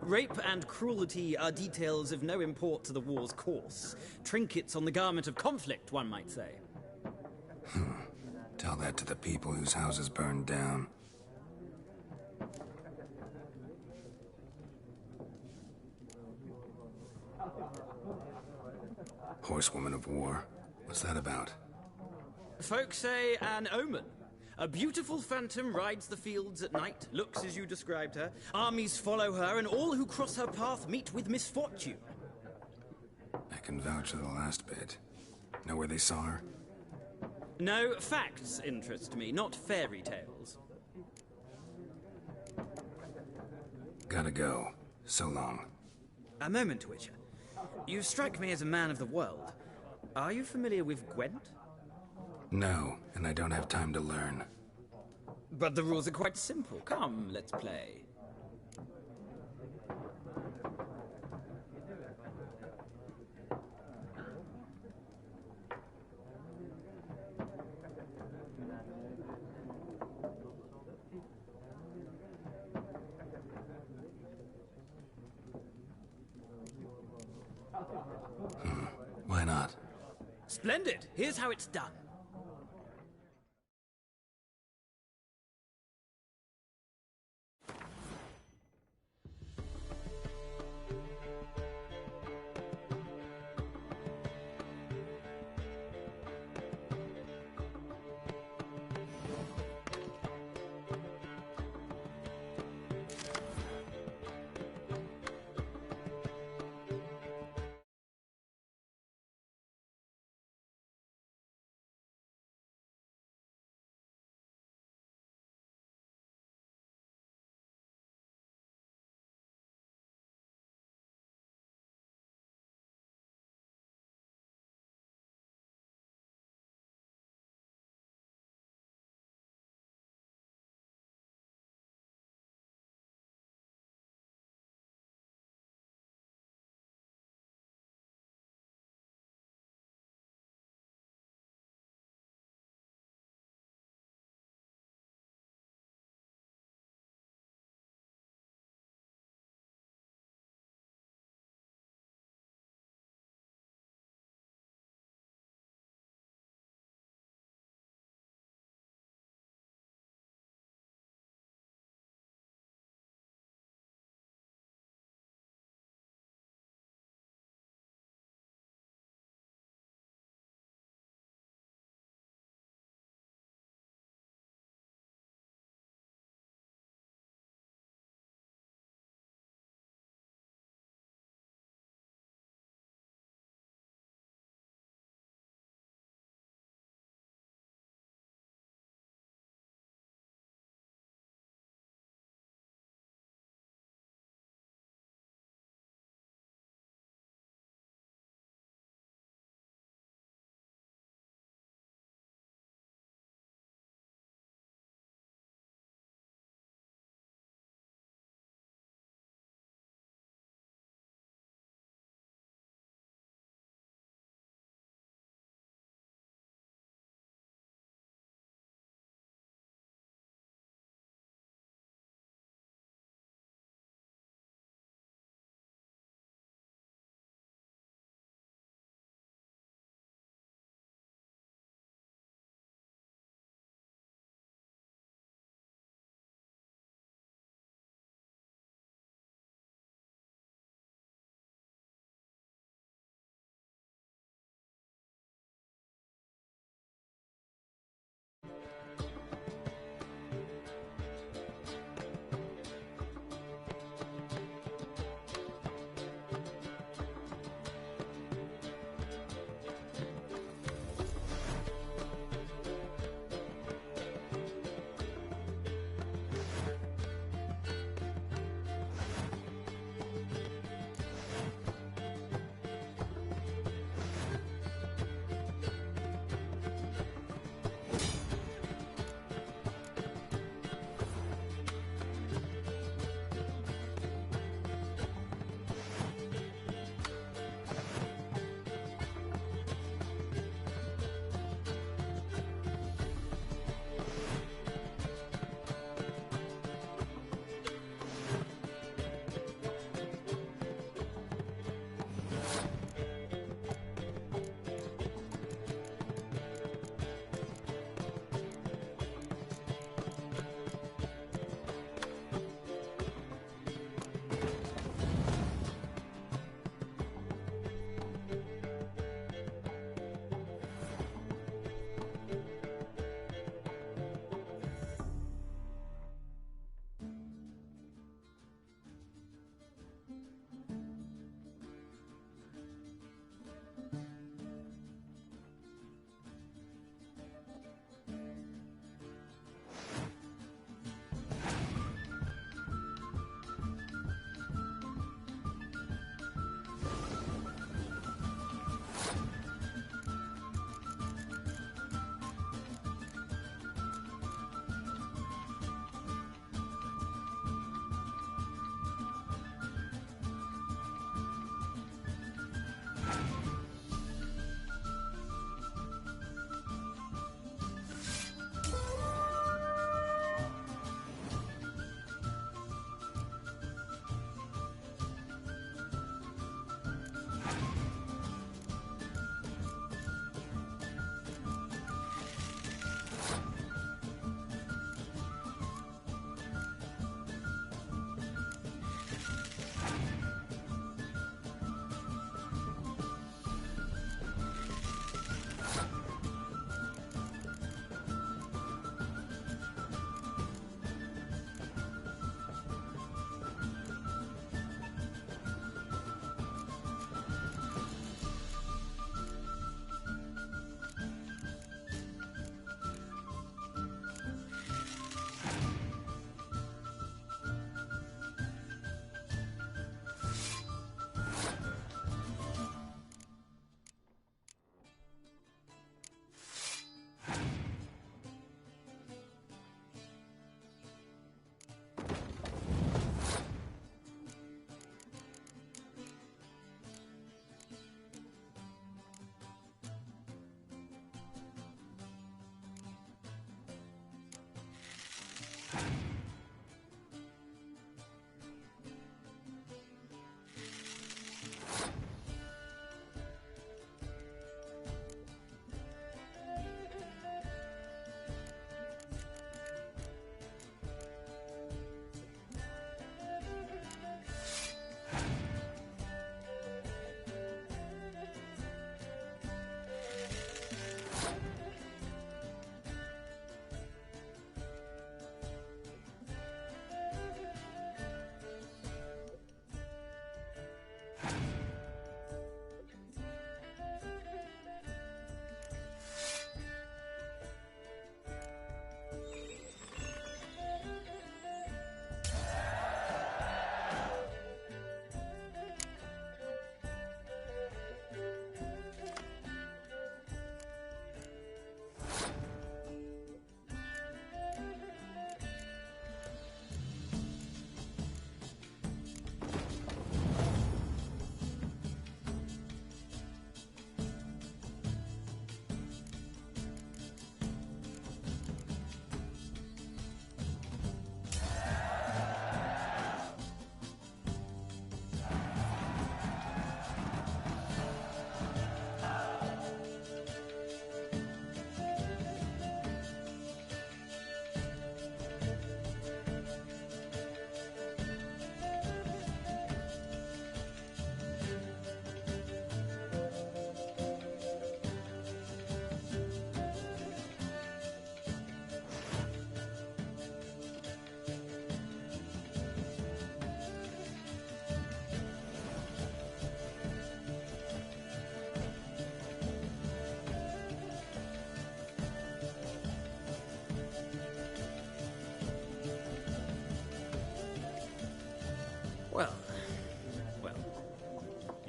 Rape and cruelty are details of no import to the war's course. Trinkets on the garment of conflict, one might say. Tell that to the people whose houses burned down. Horsewoman of War. What's that about? Folk say an omen. A beautiful phantom rides the fields at night, looks as you described her. Armies follow her, and all who cross her path meet with misfortune. I can vouch for the last bit. Know where they saw her? No, facts interest me, not fairy tales. Gotta go. So long. A moment, Witcher. You strike me as a man of the world. Are you familiar with Gwent? No, and I don't have time to learn. But the rules are quite simple. Come, let's play. Why not? Splendid! Here's how it's done.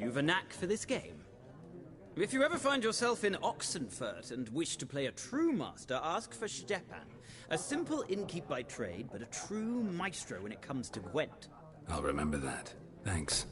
You've a knack for this game. If you ever find yourself in Oxenfurt and wish to play a true master, ask for Stepan. A simple innkeep by trade, but a true maestro when it comes to Gwent. I'll remember that. Thanks.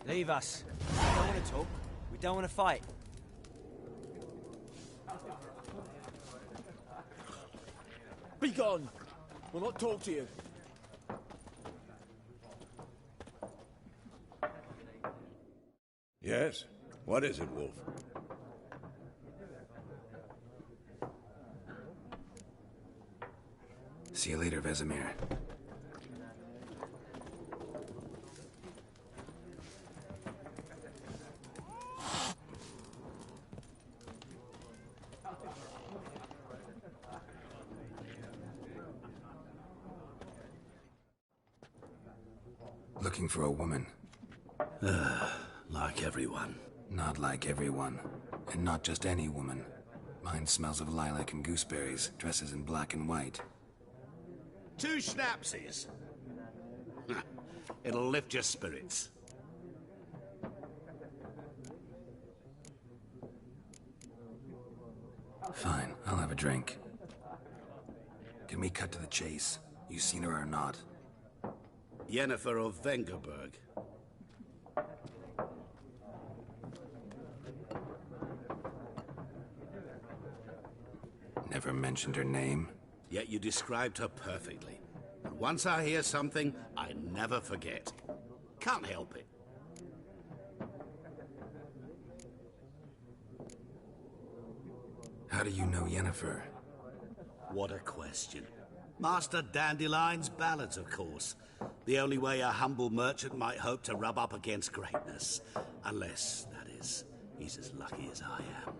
Leave us. We don't want to talk. We don't want to fight. Be gone! We'll not talk to you. Yes? What is it, Wolf? See you later, Vesemir. Looking for a woman. Like everyone. Not like everyone. And not just any woman. Mine smells of lilac and gooseberries, dresses in black and white. 2 schnapsies. It'll lift your spirits. Fine, I'll have a drink. Can we cut to the chase? You seen her or not? Yennefer of Vengerberg. Never mentioned her name? Yet you described her perfectly. And once I hear something, I never forget. Can't help it. How do you know Yennefer? What a question. Master Dandelion's ballads, of course. The only way a humble merchant might hope to rub up against greatness. Unless, that is, he's as lucky as I am.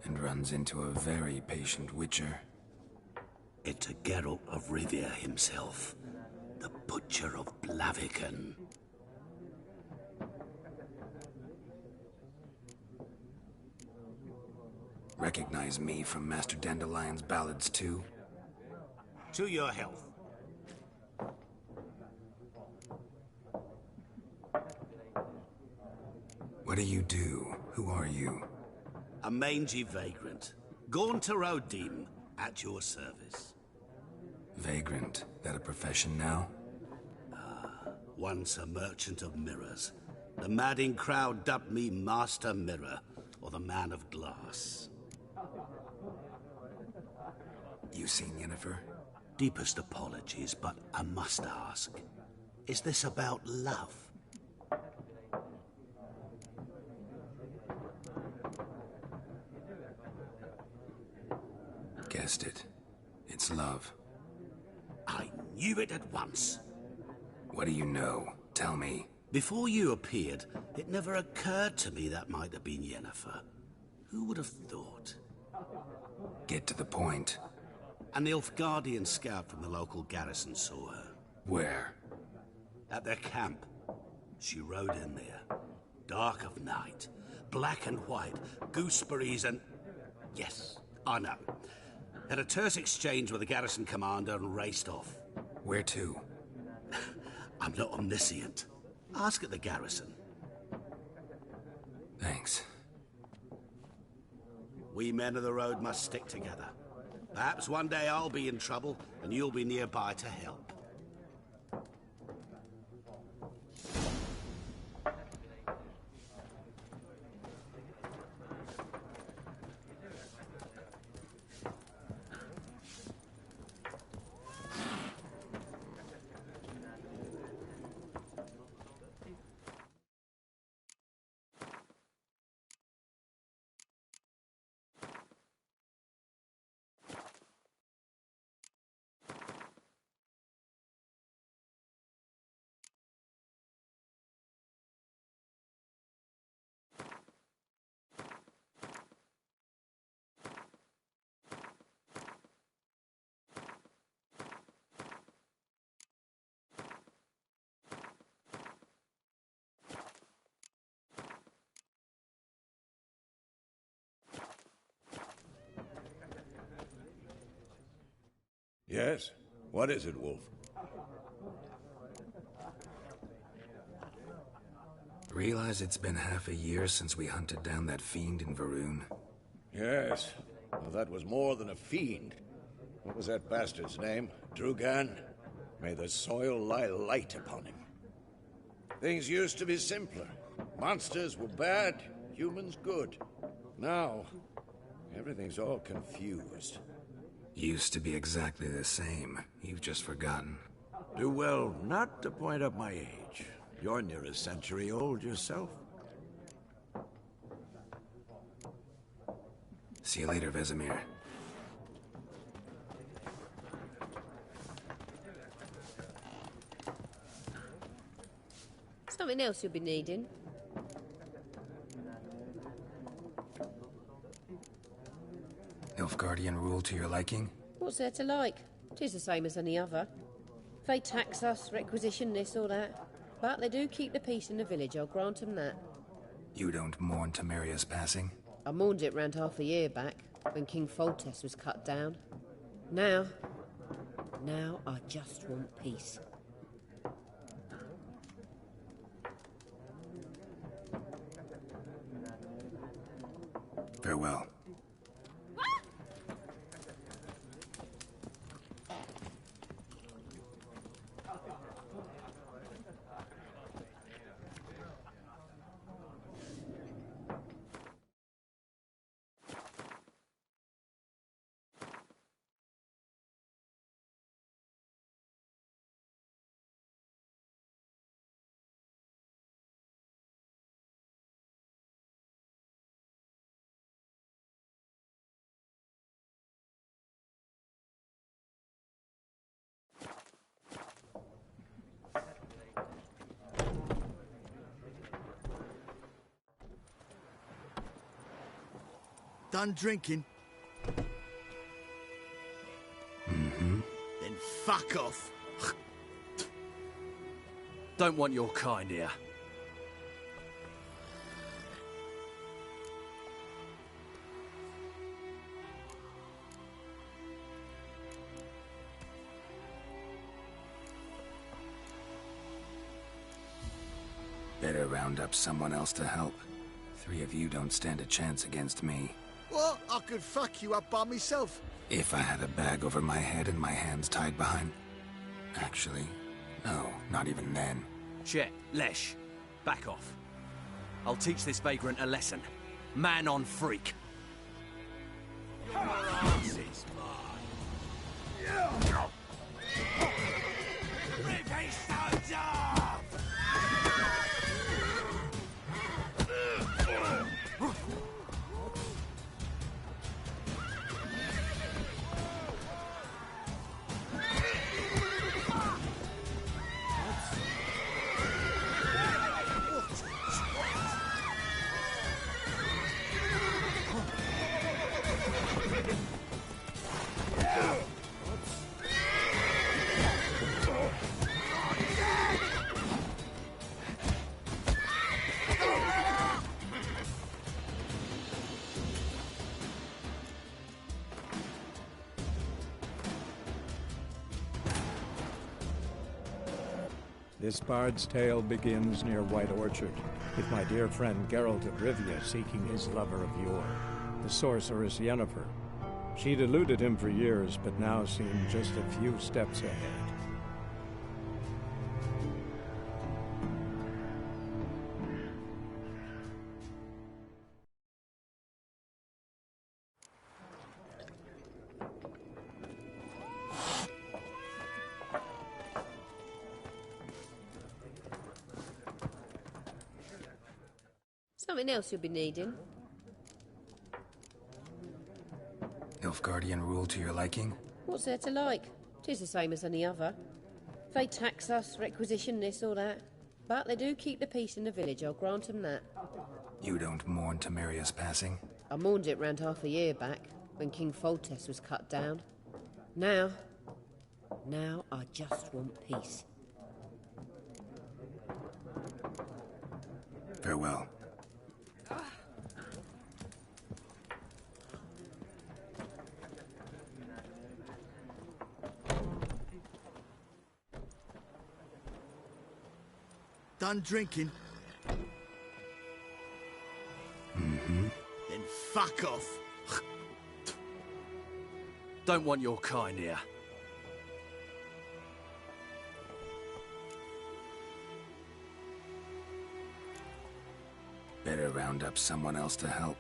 And runs into a very patient witcher. Into Geralt of Rivia himself. The Butcher of Blaviken. Recognize me from Master Dandelion's ballads too? To your health. What do you do? Who are you? A mangy vagrant. Gone to Rodim, at your service. Vagrant? That a profession now? Once a merchant of mirrors. The madding crowd dubbed me Master Mirror, or the Man of Glass. You seen Yennefer? Deepest apologies, but I must ask. Is this about love? Guessed it. It's love. I knew it at once. What do you know? Tell me. Before you appeared, it never occurred to me that might have been Yennefer. Who would have thought? Get to the point. An Nilfgaardian scout from the local garrison saw her. Where? At their camp. She rode in there. Dark of night. Black and white. Gooseberries and... Yes, I know. Had a terse exchange with the garrison commander and raced off. Where to? I'm not omniscient. Ask at the garrison. Thanks. We men of the road must stick together. Perhaps one day I'll be in trouble and you'll be nearby to help. Yes? What is it, Wolf? Realize it's been half a year since we hunted down that fiend in Varun? Yes. Well, that was more than a fiend. What was that bastard's name? Drugan? May the soil lie light upon him. Things used to be simpler. Monsters were bad, humans good. Now, everything's all confused. Used to be exactly the same. You've just forgotten. Do well not to point up my age. You're near a century old yourself. See you later, Vesemir. Something else you'll be needing. Nilfgaardian rule to your liking? What's there to like? 'Tis the same as any other. They tax us, requisition this or that. But they do keep the peace in the village, I'll grant 'em that. You don't mourn Temeria's passing? I mourned it round half a year back, when King Foltest was cut down. Now I just want peace. Farewell. Done drinking? Mm-hmm. Then fuck off. Don't want your kind here. Better round up someone else to help. 3 of you don't stand a chance against me. What? I could fuck you up by myself. If I had a bag over my head and my hands tied behind... Actually, no, not even then. Chet, Lesh, back off. I'll teach this vagrant a lesson. Man on freak. This bard's tale begins near White Orchard, with my dear friend Geralt of Rivia seeking his lover of yore, the sorceress Yennefer. She'd eluded him for years, but now seemed just a few steps ahead. Something else you'll be needing. Nilfgaardian rule to your liking? What's there to like? 'Tis the same as any other. They tax us, requisition this or that. But they do keep the peace in the village, I'll grant 'em that. You don't mourn Temeria's passing? I mourned it round half a year back, when King Foltest was cut down. Now I just want peace. Farewell. Done drinking? Mm-hmm. Then fuck off. Don't want your kind here. Better round up someone else to help.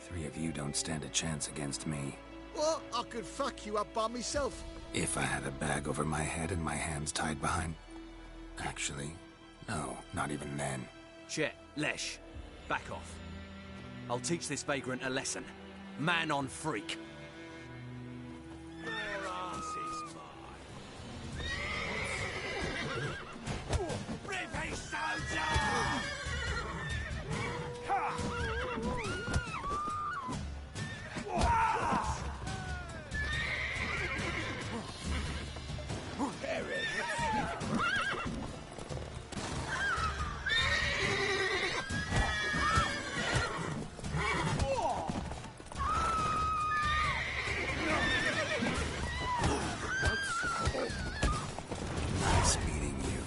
3 of you don't stand a chance against me. What? I could fuck you up by myself. If I had a bag over my head and my hands tied behind... Actually, no, not even then. Chet, Lesh, back off. I'll teach this vagrant a lesson. Man on freak. Your ass is mine. Rip, soldier! Nice meeting you.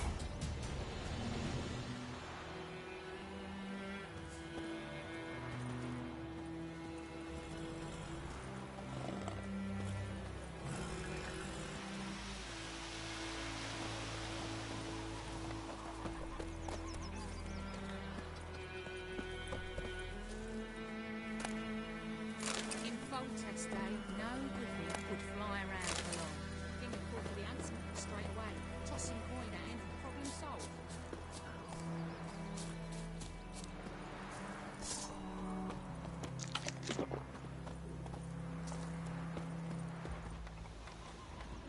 In full test day, no griffin would fly around for long. King would call for the huntsman straight away, tossing coin at him, problem solved.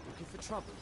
Looking for trouble?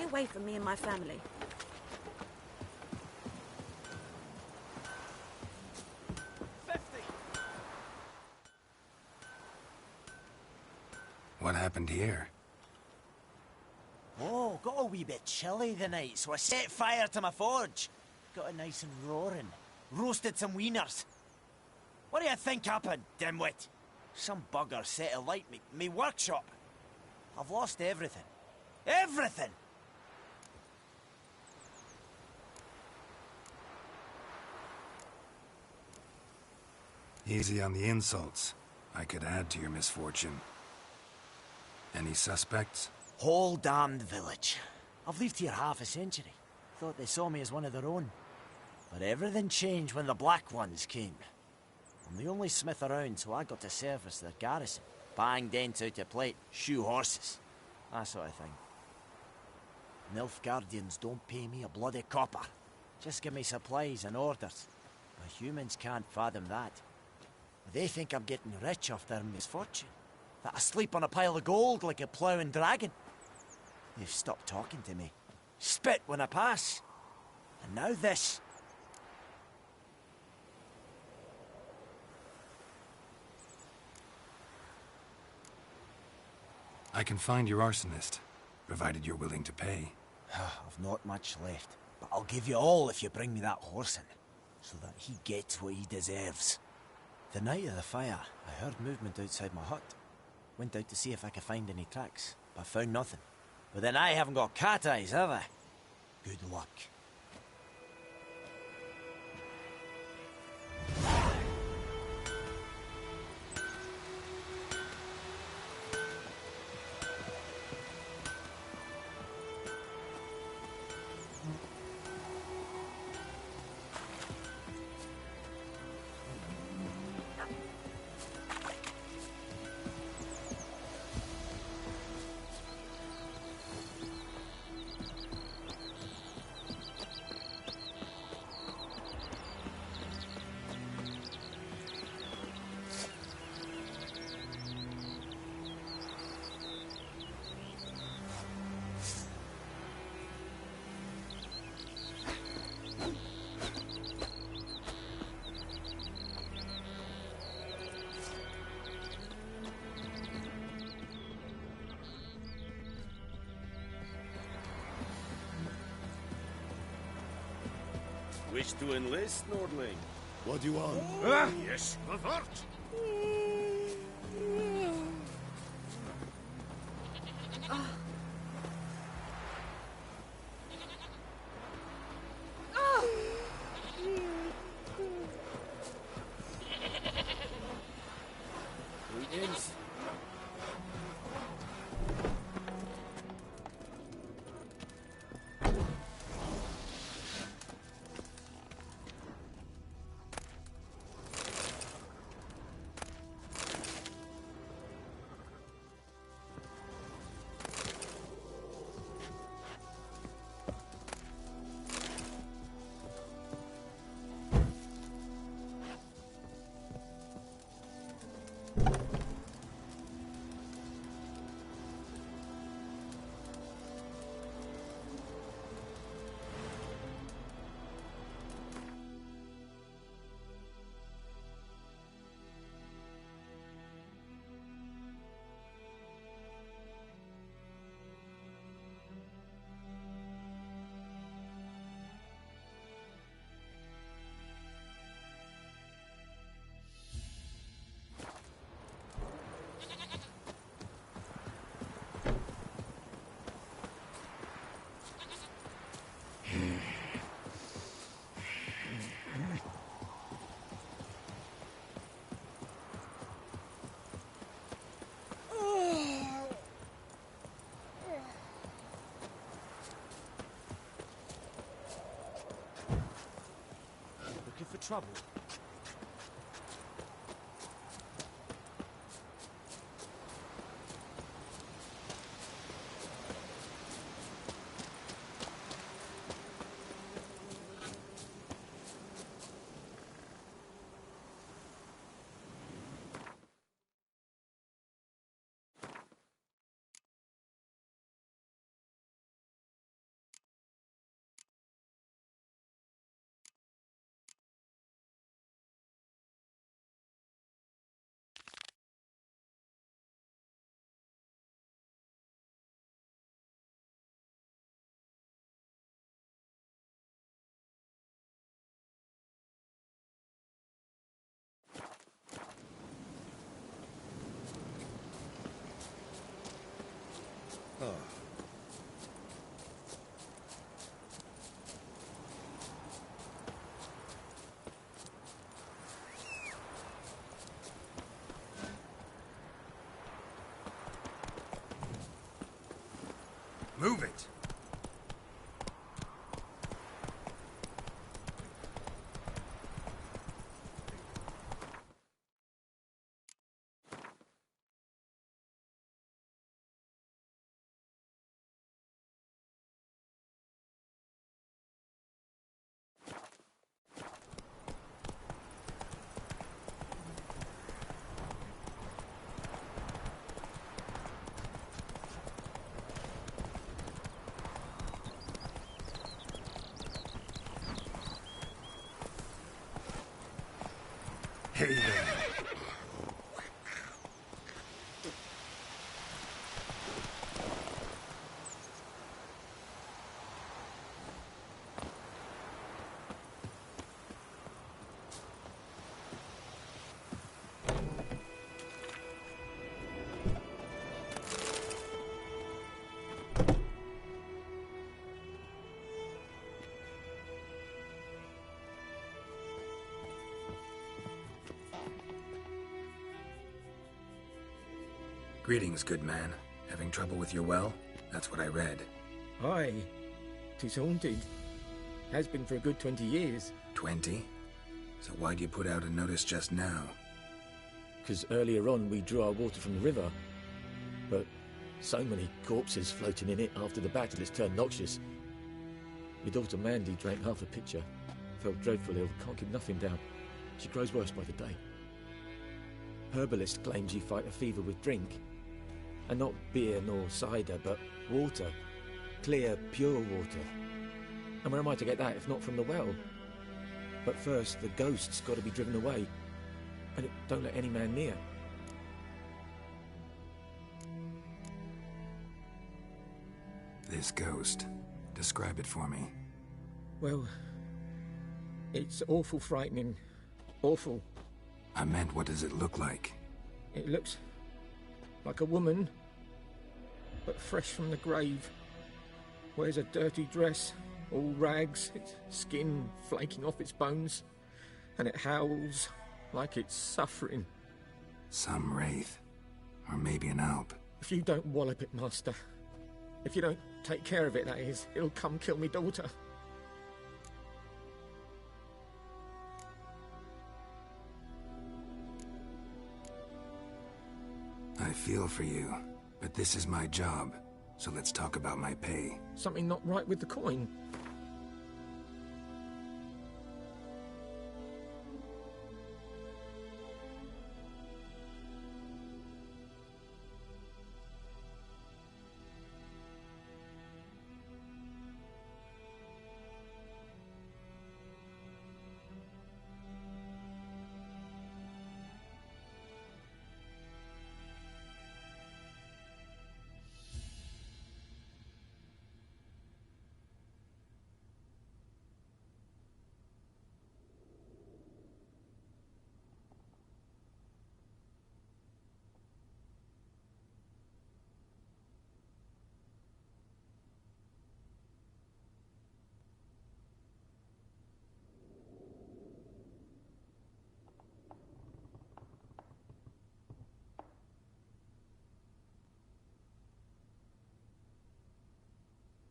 away from me and my family. What happened here? Oh, got a wee bit chilly the night, so I set fire to my forge. Got it nice and roaring. Roasted some wieners. What do you think happened, dimwit? Some bugger set alight me workshop. I've lost everything. Everything! Easy on the insults. I could add to your misfortune. Any suspects? Whole damned village. I've lived here half a century. Thought they saw me as one of their own. But everything changed when the Black Ones came. I'm the only smith around, so I got to service their garrison. Bang dents out of plate, shoe horses. That sort of thing. Nilfgaardians don't pay me a bloody copper. Just give me supplies and orders. But humans can't fathom that. They think I'm getting rich off their misfortune. That I sleep on a pile of gold like a ploughing dragon. They've stopped talking to me. Spit when I pass. And now this. I can find your arsonist, provided you're willing to pay. I've not much left, but I'll give you all if you bring me that horse in, so that he gets what he deserves. The night of the fire, I heard movement outside my hut. Went out to see if I could find any tracks, but found nothing. But then I haven't got cat eyes, have I? Good luck. Wish to enlist, Nordling? What do you want? Yes, avert! Greetings. Looking for trouble? Move it! Hey there. Greetings, good man. Having trouble with your well? That's what I read. Aye. 'Tis haunted. Has been for a good 20 years. 20? So why'd you put out a notice just now? 'Cause earlier on we drew our water from the river. But so many corpses floating in it after the battle it's turned noxious. My daughter Mandy drank half a pitcher. Felt dreadful ill, can't keep nothing down. She grows worse by the day. Herbalist claims you fight a fever with drink. And not beer nor cider, but water. Clear, pure water. And where am I to get that if not from the well? But first, the ghost's got to be driven away. And it don't let any man near. This ghost. Describe it for me. Well, it's awful frightening. Awful. I meant, what does it look like? It looks like a woman, but fresh from the grave. Wears a dirty dress, all rags, its skin flaking off its bones, and it howls like it's suffering. Some wraith. Or maybe an alp. If you don't wallop it, Master, if you don't take care of it, that is, it'll come kill me daughter. I feel for you, but this is my job, so let's talk about my pay. Something not right with the coin?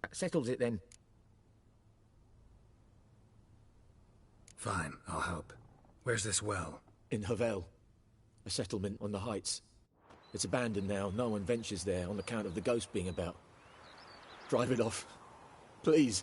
That settles it then. Fine, I'll help. Where's this well? In Havel, a settlement on the heights. It's abandoned now, no one ventures there on account of the ghost being about. Drive it off. Please.